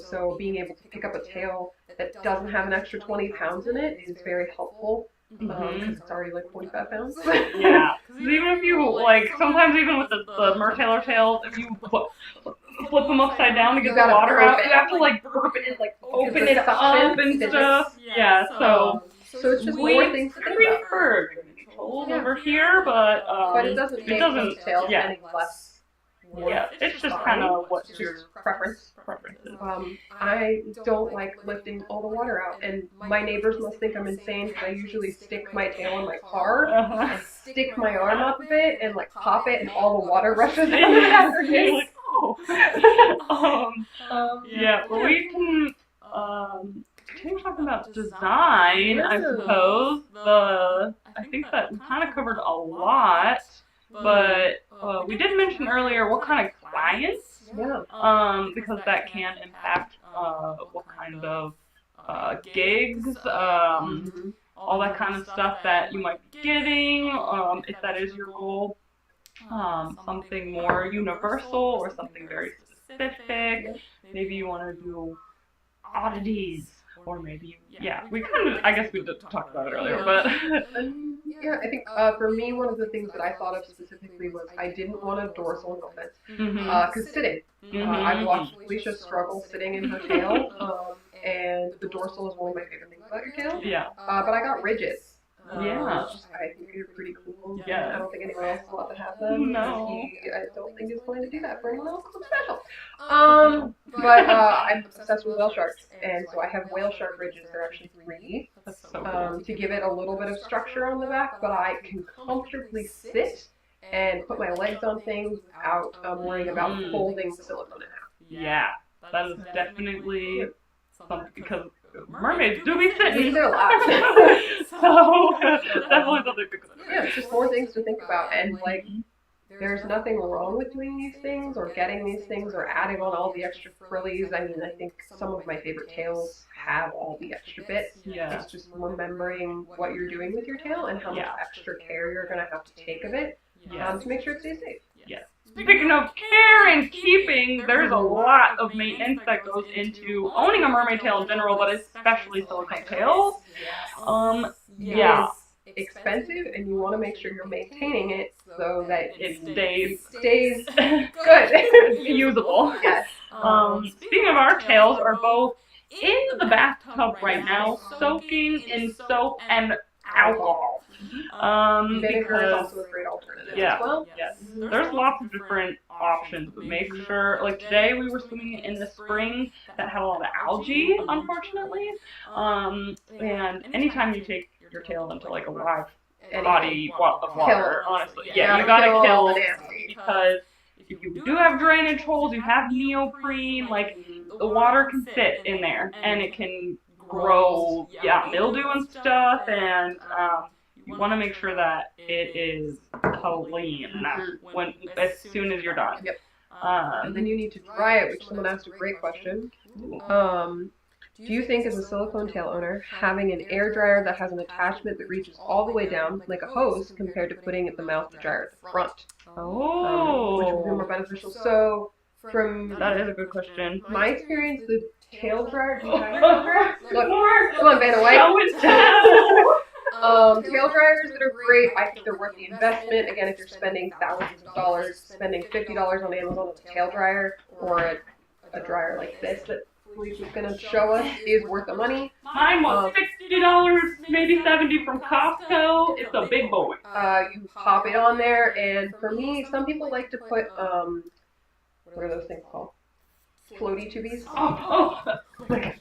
So being able to pick up a tail that doesn't have an extra 20 pounds in it is very helpful. Because it's already like 45 pounds. Yeah. Even if you, like, sometimes even with the Mertailer tails, if you flip them upside down to get the water out, you have to, like, burp it, like, open it up and stuff. Yeah, so it's just more things to think about. For controls over here, but it doesn't make those tails any less. Yeah, it's just kind of what's your preferences. I don't like lifting all the water out, and my neighbors must think I'm insane because I usually stick my tail in my car and stick my arm up a bit and like pop it, and all the water rushes out of after me. Yeah, well, we can continue talking about design, I suppose. I think that we kind of covered a lot. But we did mention earlier what kind of clients, because that can impact what kind of gigs, all that kind of stuff that you might be getting, if that is your goal. Something more universal or something very specific. Maybe you want to do oddities. Or maybe, we kind of, I guess we did talk about it earlier, but... I think for me, one of the things that I thought of specifically was I didn't want a dorsal, no offense, because sitting. I've watched Felicia struggle sitting in her tail, and the dorsal is one of my favorite things about your tail. Yeah. But I got ridges. Yeah. I think they're pretty cool. Yeah. I don't think anyone else will have to have them. No. I don't think he's going to do that for anyone else. I'm special. But I'm obsessed with whale sharks, and so I have whale shark ridges. They're actually 3D. That's so cool. To give it a little bit of structure on the back, but I can comfortably sit and put my legs on things without worrying about folding the silicone in half. Yeah, that is definitely something, because mermaids do be sitting. They're loud. So, definitely something to consider. Yeah, it's just more things to think about, and like, there's nothing wrong with doing these things or getting these things or adding on all the extra frillies. I mean, I think some of my favorite tails have all the extra bits. Yeah. It's just remembering what you're doing with your tail and how much extra care you're going to have to take of it to make sure it stays safe. Yes. Speaking of care and keeping, there's a lot of maintenance that goes into owning a mermaid tail in general, but especially silicone tails. Expensive, and you want to make sure you're maintaining it so that it stays good, usable. Yes. Speaking of, our tails are both in the bathtub right now, soaking in soap and alcohol. Vinegar is also a great alternative as well. Yes. There's lots of different options, but make sure, like today we were swimming in the spring that had a lot of algae, unfortunately. And anytime you take your tail into like a live body of water, honestly, you gotta kill because if you do have drainage holes, you have neoprene, like the water can sit in there and it can grow, mildew and stuff, and you want to make sure that it is clean as soon as you're done. Yep. And then you need to dry it, which someone asked a great question. Do you think, as a silicone tail owner, having an air dryer that has an attachment that reaches all the way down, like a hose, compared to putting the mouth dryer at the front? Which would be more beneficial? So, that is a good question. My experience, the tail dryer. Look, come on, Vanna White. Tail dryers that are great. I think they're worth the investment. Again, if you're spending thousands of dollars, spending $50 on Amazon on a tail dryer or a dryer like this that Felicia's going to show us is worth the money. Mine was $60, maybe $70 from Costco. It's a big boy. You pop it on there, and for me, some people like to put, what are those things called? Floaty tubies? Oh,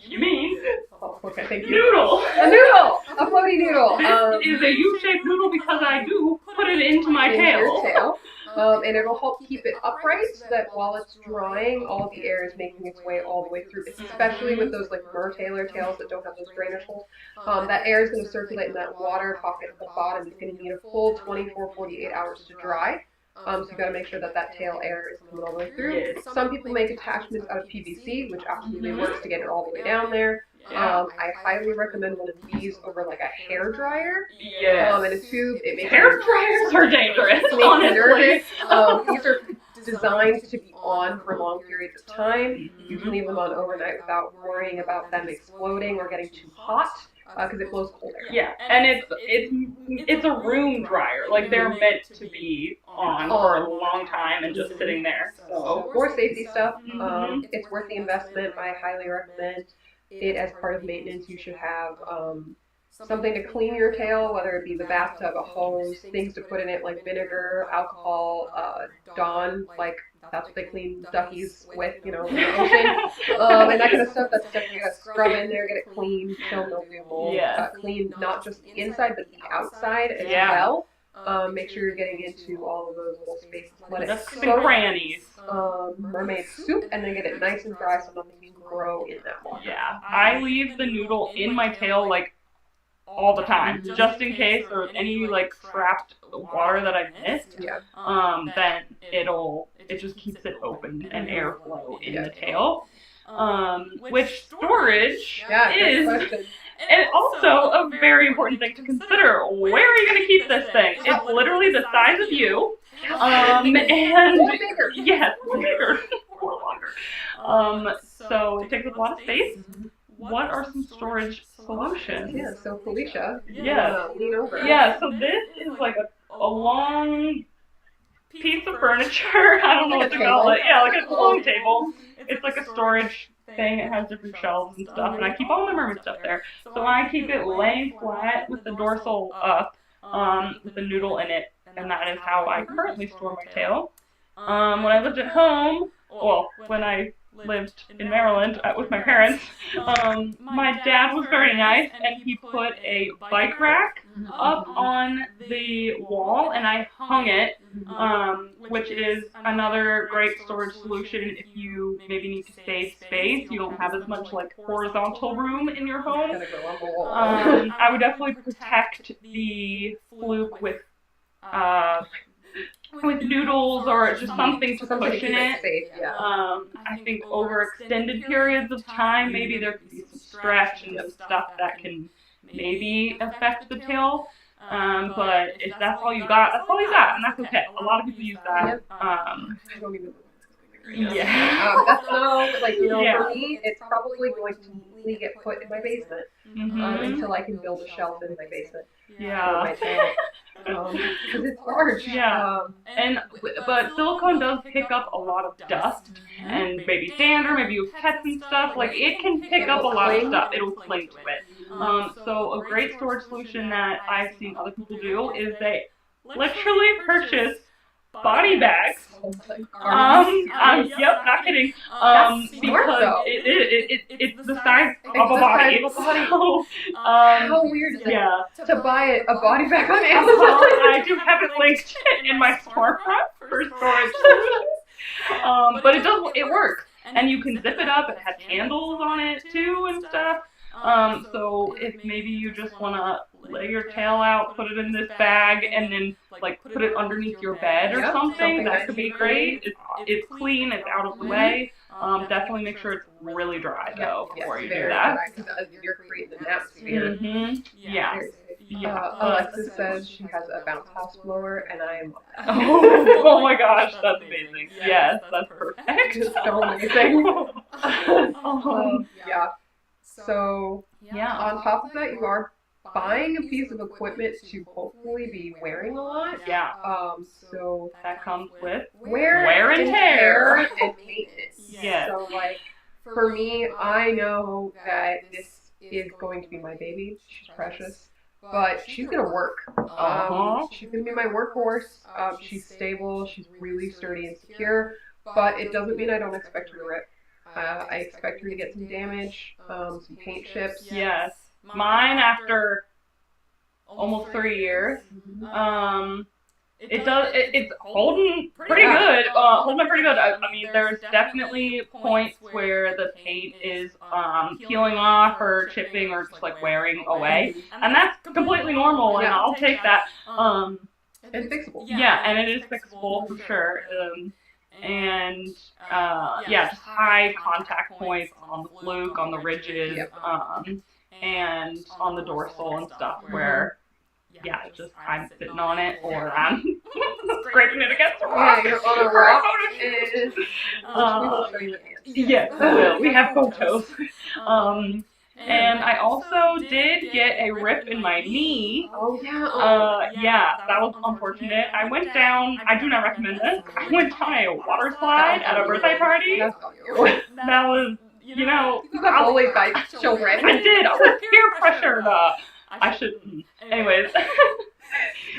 you mean? Oh, okay, thank you. Noodle! A noodle! A floaty noodle! This is a U-shaped noodle because I do put it into my tail. Your tail. And it'll help keep it upright so that while it's drying, all the air is making its way all the way through, especially with those like mertailor tails that don't have those drainage holes. That air is going to circulate in that water pocket at the bottom. It's going to need a full 24, 48 hours to dry. So you got to make sure that that tail air is coming all the way through. Yes. Some people make attachments out of PVC, which absolutely works to get it all the way down there. I highly recommend one of these over like a hair dryer. Yes. In a tube. It makes Hair dryers are dangerous, honestly. honestly. These are designed to be on for long periods of time. You can leave them on overnight without worrying about them exploding or getting too hot. Because it blows cold air. Yeah, and it's a room dryer. Like they're meant to be on for a long time and just sitting there. So For safety stuff, it's worth the investment. I highly recommend it as part of maintenance. You should have something to clean your tail, whether it be the bathtub, a hose, things to put in it like vinegar, alcohol, Dawn, like that's what they clean duckies with, in the ocean, and that kind of stuff. That's stuff you gotta scrub in there, get it clean, kill mildew, mold, clean not just the inside but the outside as well. Make sure you're getting into all of those little spaces. Let it soak crannies. Mermaid soup, and then get it nice and dry so nothing can grow in that water. Yeah, I leave the noodle in my tail like all the time, just in case there's any like trapped water that I missed. Yeah. Then it just keeps it open and airflow in the tail. Which storage is. And also a very important thing to consider. Where are you going to keep this thing? It's literally the size of you. And bigger. Yes, bigger or longer. So it takes up a lot of space. What are some storage solutions? Yeah, so Felicia, lean over. Yeah, so this is like a long piece of furniture. I don't know what to call it. Yeah, like a long table. It's like a storage thing. It has different shelves and stuff, and I keep all my mermaid stuff there. So I keep it laying flat with the dorsal up, with the noodle in it, and that is how I currently store my tail. When I lived at home, when I lived in Maryland with my parents, my dad was very nice, and he put a bike rack up on the wall, and I hung it, which is another great storage solution if you maybe need to save space. You don't have as much like horizontal room in your home. I would definitely protect the fluke with noodles or just something to cushion it. I think over extended periods of time, maybe there could be some stretch and some stuff that can maybe affect the tail. But if that's all you got, that's all you got, and that's okay. A lot of people use that. I don't even that's no, for me, it's probably going to neatly get put in my basement until I can build a shelf in my basement. Yeah. My tail. Because it's large. Yeah. But silicone does pick up a lot of dust and maybe dander, maybe you have pets and stuff. Like it can pick up a lot of stuff. It'll cling to it. So a great storage solution that I've seen other people do is they literally purchase body bags. Yep, not kidding. Because it's the size of a body. So, how weird is it to buy a body bag on Amazon? I do have it linked in my storefront for storage solutions. But it works. And you can zip it up. It has handles on it too and stuff. So if maybe you just want to lay your tail out, put it in this bag, and then like put it underneath your bed or something, that could be great. It's clean, it's out of the way. Definitely make sure it's really dry though before you do that. You're creating an atmosphere. Yeah. Alexis says she has a bounce house blower, and I'm. Oh my gosh, that's amazing. Yes, that's perfect. It's so amazing. So, on top of that, you are buying a piece of equipment to hopefully be wearing a lot. Yeah. So that comes with wear and tear and maintenance. Yes. So, like, for me, I know that this is going to be my baby. She's precious. But she's going to work. She's going to be my workhorse. She's stable. She's really sturdy and secure. But it doesn't mean I don't expect her to rip. I expect her to get some damage, some paint chips. Yes. Mine, after almost 3 years, it's holding pretty good. Holding pretty good. I mean, there's definitely points where the paint is peeling off or chipping or just like wearing away, and that's completely normal, and I'll take that. And fixable. Yeah, and it is fixable for sure. And just high contact points on the fluke, on the ridges, and on the dorsal and stuff where. Yeah, just I'm sitting on it, or I'm scraping it against a rock. Yeah, you're on a rock. Yes, we will. We have photos. And I also did get a rip in my knee. Oh, yeah. Yeah, that was unfortunate. I went down, I do not recommend this, I went down a water slide at a birthday party. That was, you know. You got bullied by children. I did. I was peer pressured. I shouldn't. Anyways.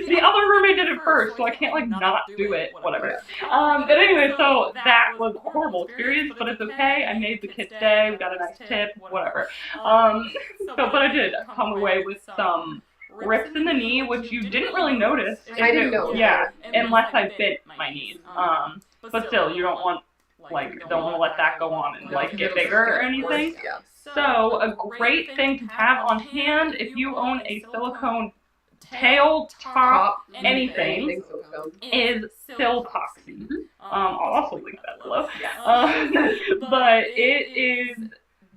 The other roommate did it first, so I can't, like, not do it. Whatever. But anyway, so that was a horrible experience, but it's okay. I made the kid's day. We got a nice tip. Whatever. But I did come away with some rips in the knee, which you didn't really notice. I didn't know. Yeah, unless I bit my knees. But still, you don't want to let that go on and, like, get bigger or anything. So, a great thing to have on hand if you own a silicone tail, top, anything, is Silpoxy. I'll also link that below. But it is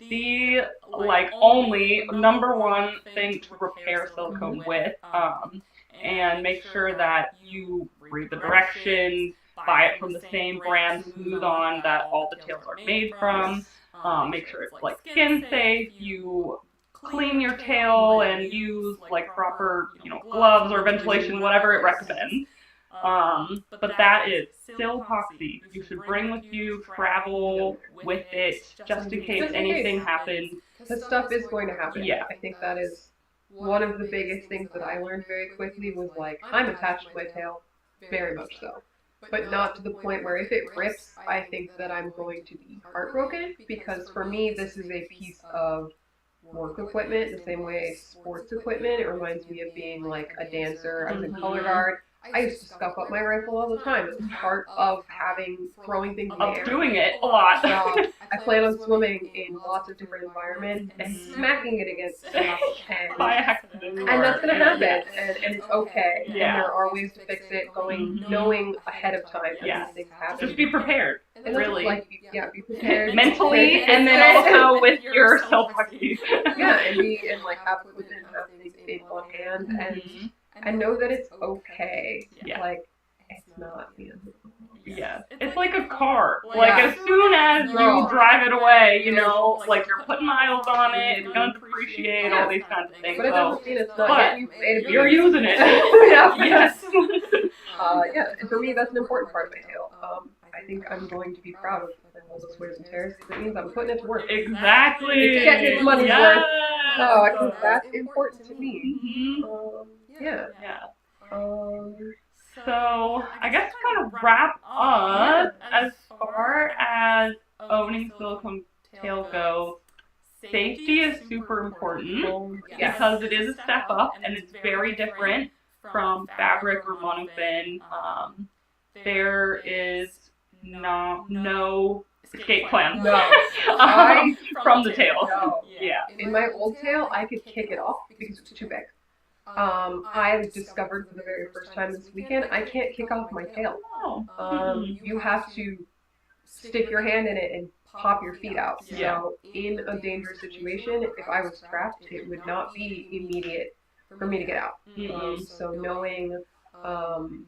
the, like, only #1 thing to repair silicone with. And make sure that you read the directions, buy it from the same brand Smooth On that all the tails are made from. Make sure it's, like, skin safe. You clean your tail and use, like, proper, gloves or ventilation, whatever it recommends. But that is Silpoxy. You should bring with you, travel with it, just in case anything happens. Because stuff is going to happen. Yeah. I think that is one of the biggest things that I learned very quickly was, like, I'm attached to my tail, very much so. But not to the point where if it rips, I think that I'm going to be heartbroken, because for me, this is a piece of work equipment, the same way sports equipment. It reminds me of being, like, a dancer. I was in color guard. I used to scuff up my rifle all the time. It was part of throwing things in the air. Doing it a lot. I plan on swimming in lots of different environments and smacking it against stuff. By accident. And that's going to happen. And it's okay. Yeah. And there are ways to fix it, knowing ahead of time that these things happen. Just be prepared. And really. Be prepared. Mentally, and then also with your Silpoxy. and have things on hand, and know that it's okay. Yeah. Like, it's not the end of the world. Yeah. It's like a car. Like, as soon as you drive it away, like, you're putting miles on it, it's going to depreciate, all these kinds of things. But it doesn't mean it's not you're using it. Yes. And for me, that's an important part of my tail. I think I'm going to be proud of all those wears and tears, because it means I'm putting it to work. Exactly. It's getting its money's worth. Because that's important to me. So, I guess to kind of wrap up, as far as owning silicone tail goes, safety is super important because it is a step up and it's very different from fabric or monofin. There is no escape plan from the tail. In my old tail, I could kick it off because it was too big. I discovered for the very first time this weekend, I can't kick off my tail. You have to stick your hand in it and pop your feet out. So in a dangerous situation, if I was trapped, it would not be immediate for me to get out. So knowing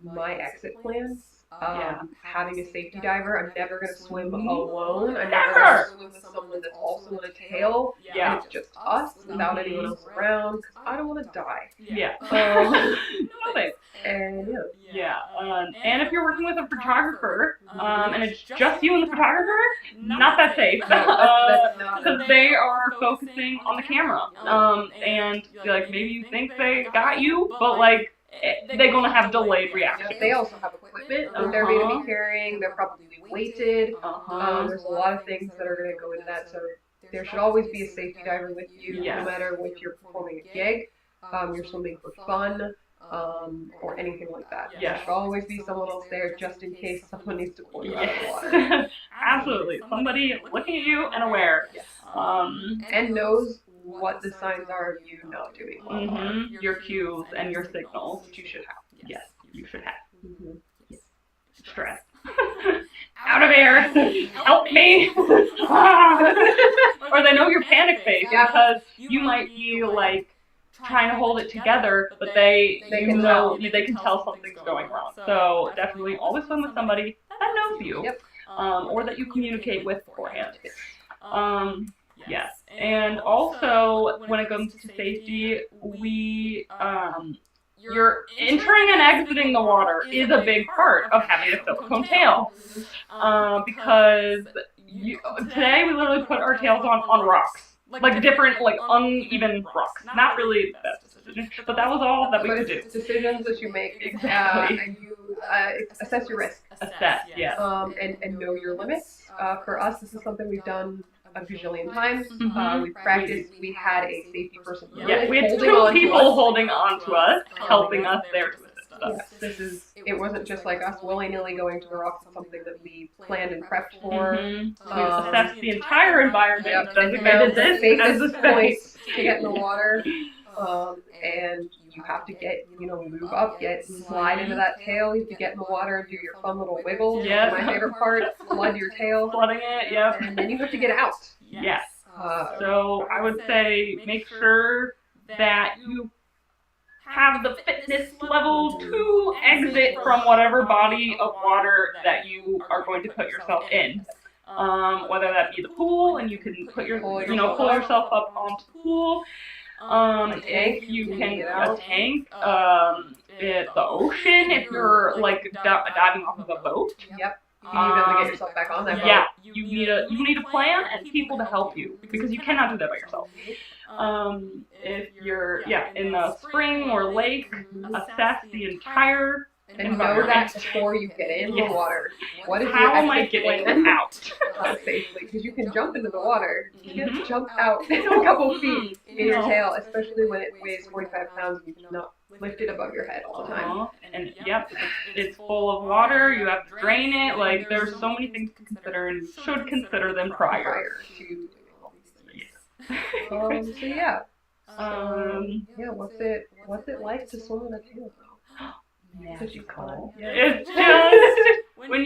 my exit plans, Having a safety diver, I'm never going to swim alone. I'm Never! never going to swim with someone that's also in a tail. Yeah. And it's just us without anyone else around, because I don't want to die. Yeah. No thanks. And Yeah. And if you're working with a photographer, and it's just you and the photographer, not that safe. Because they are focusing on the camera. And like maybe you think they got you, but like they're gonna have delayed reaction. They also have equipment that they're going to be carrying. They're probably weighted. There's a lot of things that are going to go into that. So there should always be a safety diver with you, no matter if you're performing a gig, you're swimming for fun, or anything like that. There should always be someone else there just in case someone needs to pull you out of the water. Absolutely. Somebody looking at you and aware. And knows what the signs are of you not doing well. Your cues and your signals. Which you should have. Yes, you should have. Stress. Out of air. Help me. Or they know your panic face because you might be like trying to hold it together, but they can tell something's going wrong. So definitely always swim with somebody that knows you, or that you communicate with beforehand. Yes, and also when it comes to safety, you're entering and exiting the water is a big part of having a silicone tail, because today we literally put our tails on rocks, like different, like uneven rocks. Not really the best decision, but that was all that we could do. Decisions that you make, and you assess your risk. Yes. And know your limits. For us, this is something we've done a gajillion times. We practiced. We had a safety person. Yeah, we had two people holding on to us, helping us there to assist us. It wasn't just like us willy-nilly going to the rocks. It's something that we planned and prepped for. We assessed the entire environment. Designated this as the space to get in the water. And you have to get, lube up, slide into that tail. You have to get in the water and do your fun little wiggles. Yep. My favorite part, flood your tail. Flooding it, yep. And then you have to get out. Yes. So I would say make sure that you have the fitness level to exit from whatever body of water that you are going to put yourself in. Whether that be the pool, and you can put pull yourself up onto the pool. If you can a tank, the ocean, if you're like diving off of a boat. Yep. You need to be able to get yourself back on that boat. Yeah, you need a plan and people to help you, because you cannot do that by yourself. If you're in the spring or lake, assess the entire and know that before you get in the water. What is how am I getting out safely? Because you can jump into the water. You can jump out a couple feet in your tail, especially when it weighs 45 pounds and you cannot lift it above your head all the time. And it's full of water. You have to drain it. Like, there's so many things to consider, and you should consider them prior to doing all these things. What's it like to swim with a tail? Magical. It's just when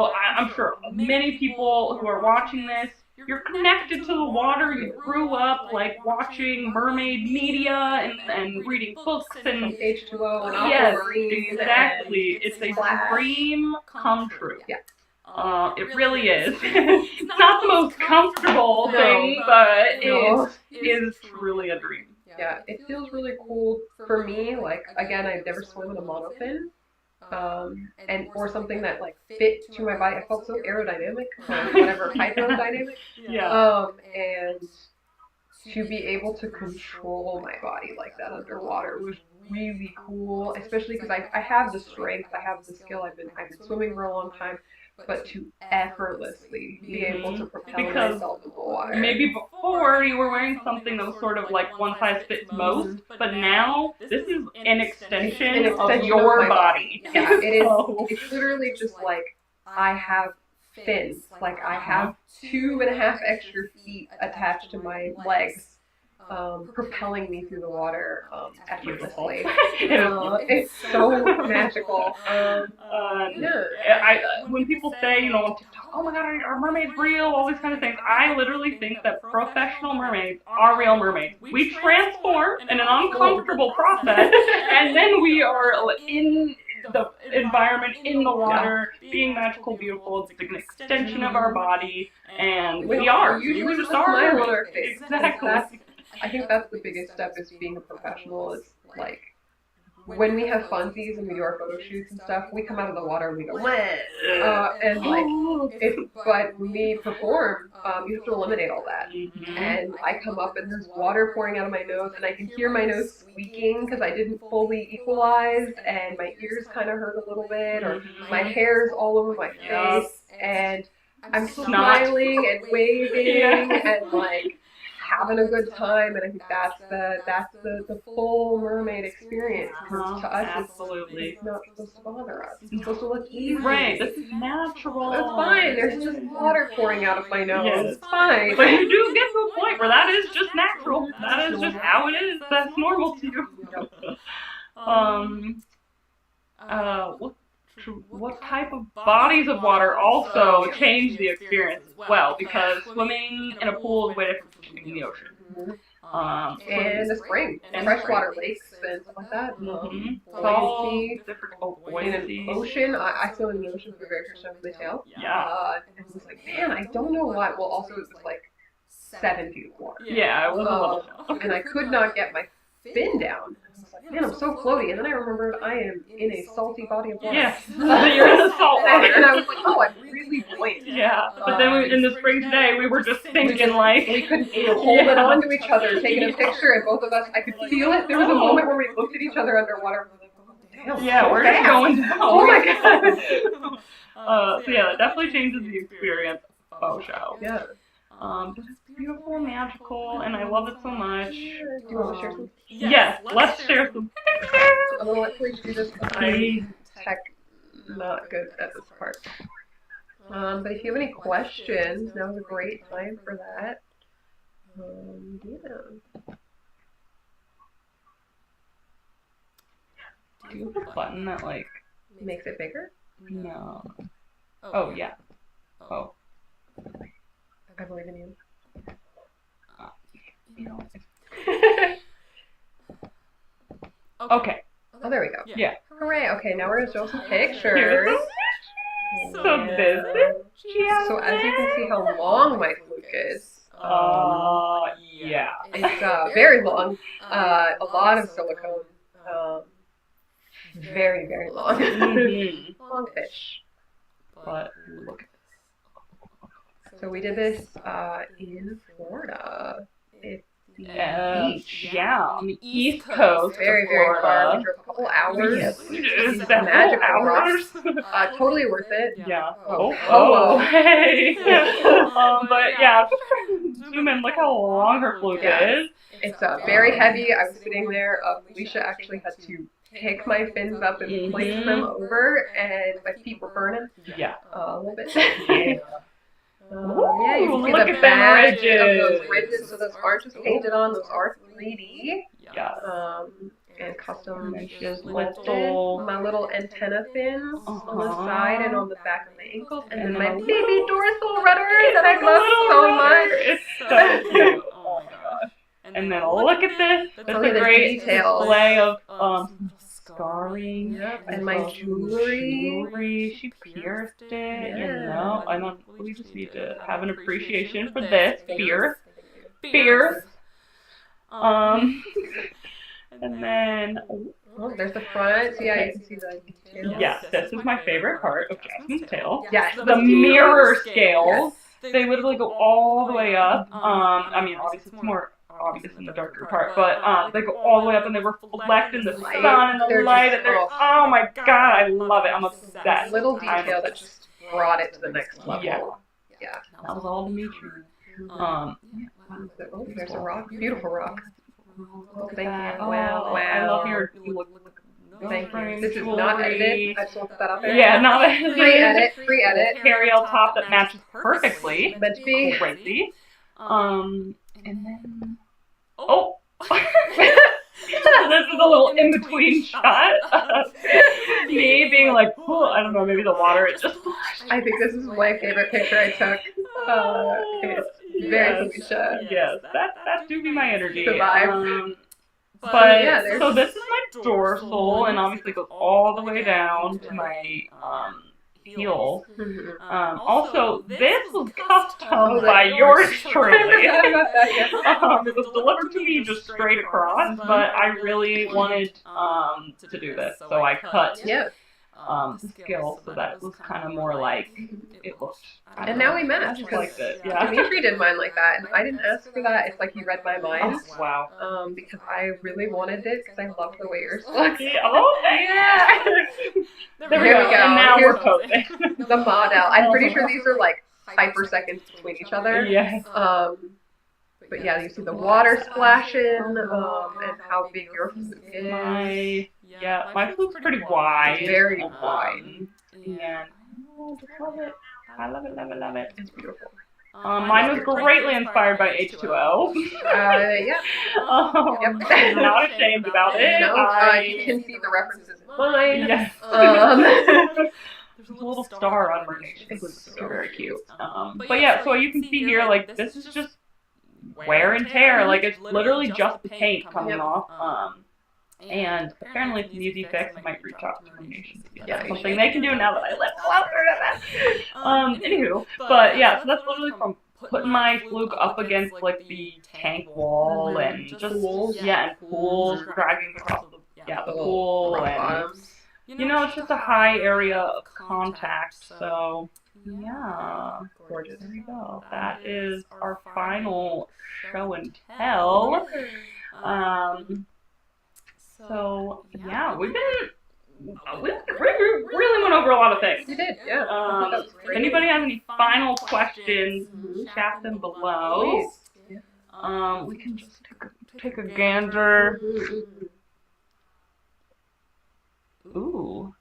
I'm sure many people who are watching this, you're connected to the water. You grew up like watching mermaid media and reading books and H2O and aquamarine. Exactly. It's a dream come true. Yeah. It really is. It's not the most comfortable thing, but it is truly a dream. Yeah, it feels really cool for me. Like, again, I've never swum in a monofin, or something that like fit to my body. I felt so aerodynamic, or whatever, hydrodynamic. And to be able to control my body like that underwater was really cool. Especially because I have the strength, I have the skill. I've been swimming for a long time. But to effortlessly be able to propel myself in the water. Maybe before you were wearing something that was sort of like one size fits most, but now this is an extension of your body. Yeah, it is. It's literally just like I have fins. Like I have 2.5 extra feet attached to my legs. Propelling me through the water effortlessly. It's so magical. When people say, on TikTok, oh my god, are mermaids real? All these kind of things. I literally think that professional mermaids are real mermaids. We transform in an uncomfortable process, and then we are in the environment in the water being magical, beautiful. It's like an extension of our body, and we usually just just smile on are. our face. Exactly. I think that's the biggest step is being a professional. Is like when we have funsies and we do our photo shoots and stuff, we come out of the water and we go, wah! And like, but when we perform, you have to eliminate all that. And I come up and there's water pouring out of my nose, and I can hear my nose squeaking because I didn't fully equalize, and my ears kind of hurt a little bit, or my hair's all over my face, and I'm smiling and waving and like having a good time, and I think that's the full mermaid experience. To us, absolutely. it's not supposed to bother us. It's supposed to look easy. Right, this is natural. It's fine. There's just water pouring out of my nose. Yes. It's fine. But you do get to a point where that is just natural. That is just how it is. That's normal to you. What type of bodies of water also change the experience as well, because swimming in a pool is way different from swimming in the ocean. And the spring, and freshwater lakes and stuff like that. Buoyancy, different buoyancy. In an ocean, I swam in the ocean for the very first time with the tail. And it was like, man, I don't know why. Well, also it was like 7 feet of water. Yeah, it was a little. And I could not get my fin down. I was like, man, I'm so floaty. And then I remembered I am in a salty body of water. Yes, you're in the salt water. And I was like, oh, I'm really buoyant. Yeah, but then in the spring today, we were just thinking like... We couldn't even hold it onto each other, taking a picture, and both of us, I could feel it. There was a moment where we looked at each other underwater, and we were like, oh, damn. Yeah, we're just going down. Oh my god. So yeah, it definitely changes the experience of a show. Yeah. But it's beautiful, magical, and I love it so much. Do you want to share some? Yes, let's share some pictures. I'm going to let Felicia do this, but I'm not good at this part. But if you have any questions, now's a great time for that. Yeah. Do you have a button that like makes it bigger? No. Oh yeah. Oh. I believe in you. You know. Okay. Oh, there we go. Yeah. Hooray! Okay, now we're gonna show some pictures. So this is So as you can see how long my fluke is. Yeah. It's very long. A lot of silicone. Very, very long. Long fish. But look at this. So we did this in Florida. It's the beach. Yeah, on the east coast. Very, very far. We drove a couple hours. Yes, we did. It's magical hours. Totally worth it. Yeah. Oh. Hey. But yeah, zoom in. Look how long her fluke is. It's very heavy. I was sitting there. Felicia actually had to pick my fins up and place them over, and my feet were burning. Yeah. A little bit. Yeah, you can see look the at badge them ridges. of those ridges. So those aren't just painted on; those are 3D. Yeah. And custom. My little antenna fins on the side and on the back of my ankles, and then my baby dorsal rudders that I love so much. It's so cute. Oh my gosh. And then look at this. That's a great display of scarring. Yep. And my jewelry. She pierced it, you know. And then we just need to have an appreciation for this. Fierce. And then there's the front. So yeah, you can see the details. Yes, this is my favorite part of Jasmine's tail. Yes. The mirror scales. They literally go all the way up. I mean, obviously it's more obvious in the darker part, but they go all the way up and they reflect in the sun and the light. And oh my god, I love it. I'm obsessed. Little detail that just brought it to the next level. Yeah. That was all Dimitri. There's a rock, beautiful rock. Thank you. Wow. I love your look. Thank you. This is not edited. I just want to put that out there. Yeah, not edited. Free edit. Carryall top that matches perfectly. Meant to be. Crazy. And then. Oh! This is a little in-between shot of me being like, oh, I don't know, maybe the water is just... I think this is my favorite picture I took. It's very Felicia. Yes, that do be my energy. The vibe. But yeah, there's- so this is my dorsal, and obviously goes all the way down to my heel. Also, this was custom by yours truly. It was delivered to me just straight across, but I really wanted to do this, so I cut the scale so that it was kind of more like it looked. And now we match. I just liked it. Yeah. Dimitri did mine like that, and I didn't ask for that. It's like he read my mind. Oh, wow. Because I really wanted it because I loved the way yours looked. Oh, yeah. There we go. And now Here's we're posing. the model. I'm pretty sure these are like hyperseconds between each other. Yes. But yeah, you see the water splashing, and how big your flute is. My flute's pretty wide. Very wide. And I just love it. I love it, love it, love it. It's beautiful. Mine was greatly inspired by H2O. Yeah. I'm not ashamed about it. No, you can see the references in mine. Yes. There's a little star on Mermaid. It was so very cute. But yeah, so you can see here, like, this is just wear and tear. Like, it's literally just the paint coming off. And apparently it's an easy fix. I might reach out to Termination. Yeah, something they can do now that I live closer to that. Anywho, but yeah, so that's literally from putting my fluke up against like the tank wall and just and pools, dragging across the pool, and you know, it's just a high area of contact. So yeah, gorgeous. There we go. That is our final show and tell. So yeah, we really went over a lot of things. You did, yeah. If anybody has any final questions, chat them below. We can just take a gander. Ooh.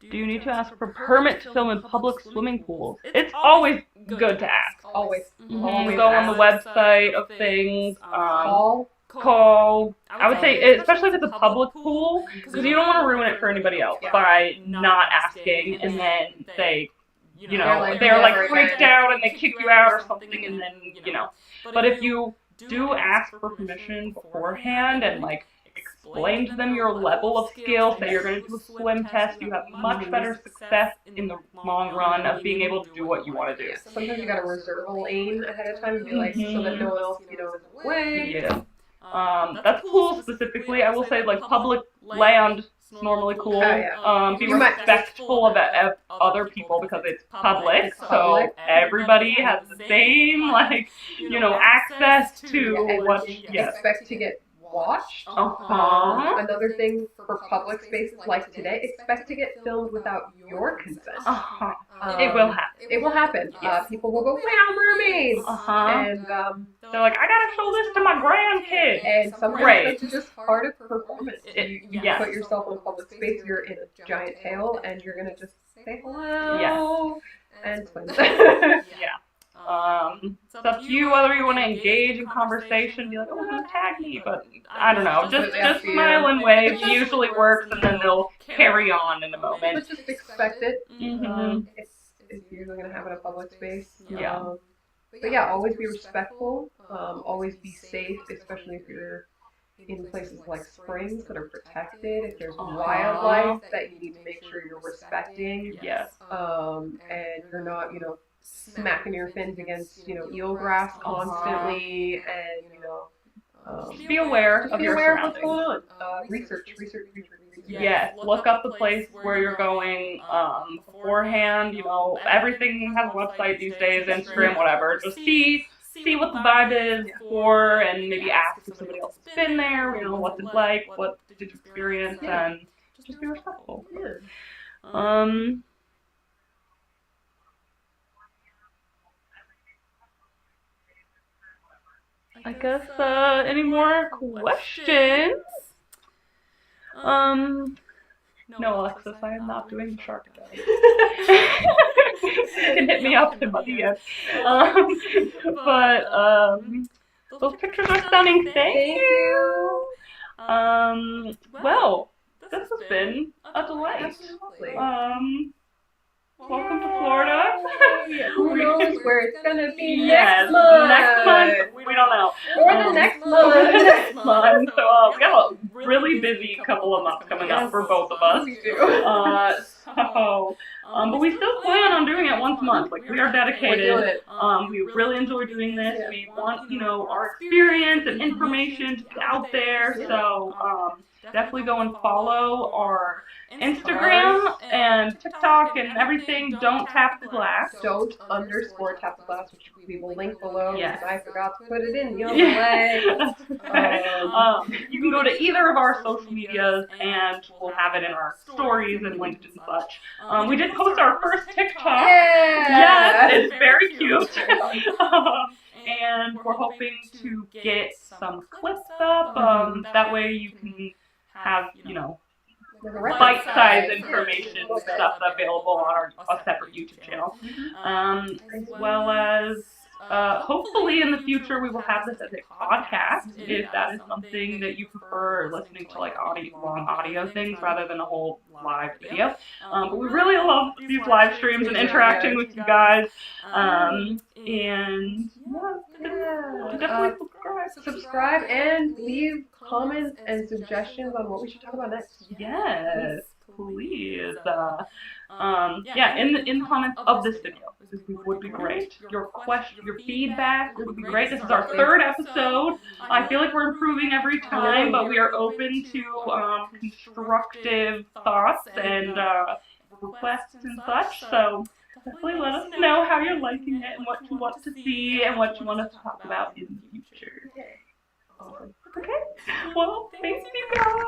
Do you need to ask for permit to film in public swimming pools? It's always good to ask. Always. Always go on the website of things. Call. I would say, especially if it's a public pool, because you don't want to ruin it for anybody else by not asking, and then they, you know, they're like freaked out and they kick you out or something, and then, you know. But if you do ask for permission beforehand and like explain to them your level of skill, say you're going to do a swim test, you have much better success in the long run of being able to do what you want to do. Sometimes you got to reserve a lane ahead of time and be like, so that no one else, you know, is in the way. Yeah. That's cool specifically. I will say, like, public land is normally cool. Be respectful of other people because it's public, so everybody has the same, like, you know, access to what, expect to get watched. Another thing for public spaces like today, expect to get filmed without your consent. It will happen. It will happen. People will go, wow, mermaids! And they're like, I gotta show this to my grandkids. And sometimes it's just part of performance. You put yourself in a public space, you're in a giant tail, and you're gonna just say hello. And swim. It's up to you whether you want to engage in conversation, be like, oh, tag me, but I don't know, just smile and wave usually works, and then they'll carry on in a moment. But just expect it. It's usually going to happen in a public space. But yeah, always be respectful, always be safe, especially if you're in places like springs that are protected, if there's wildlife that you need to make sure you're respecting. And you're not, you know, smacking your fins against, you know, eelgrass constantly, and, you know, be aware of your surroundings. What's going on. Research. Yes, look up the place where you're going beforehand. You know, everything has a website these days, Instagram, whatever. Just see what the vibe is for, and maybe ask if somebody else has been there. You know, what's it like? What did you experience? And just be respectful. I guess, any more questions? No, Alexis, I am not doing the shark today. You can hit me up in my DMs. Those pictures are stunning. Thank you. Well, this has been a delight. Welcome to Florida. Who knows where it's gonna be next month? next month? We don't know. Or the next Over the month. next month. So we got a really busy couple of months coming up for both of us. We do. But we still plan on doing it once a month. Like, we are dedicated. We really enjoy doing this. Yeah. We want, our experience and information to be out there. So definitely go and follow our Instagram and TikTok and everything. Don't tap the glass. Don't _ tap the glass, which we will link below. Yes. Because I forgot to put it in the other way. You can go to either of our social medias and we'll have it in our stories and linked and such. We did post our first TikTok. Yeah. Yes, it's very cute. And we're hoping to get some clips up. That way you can have, bite-sized information and stuff available on a separate YouTube channel. As well as hopefully in the future we will have this as a podcast if that is something that you prefer, listening to like long audio things rather than a whole live video. But we really love these live streams and interacting with you guys. Definitely subscribe and leave comments and suggestions on what we should talk about next. Yes, please. In the comments of this video, this would be great. Your feedback would be great. This is our 3rd episode. I feel like we're improving every time, but we are open to constructive thoughts and requests and such. So definitely let us know how you're liking it and what you want to see and what you want us to talk about in the future. Awesome. Okay. Well, thanks you guys.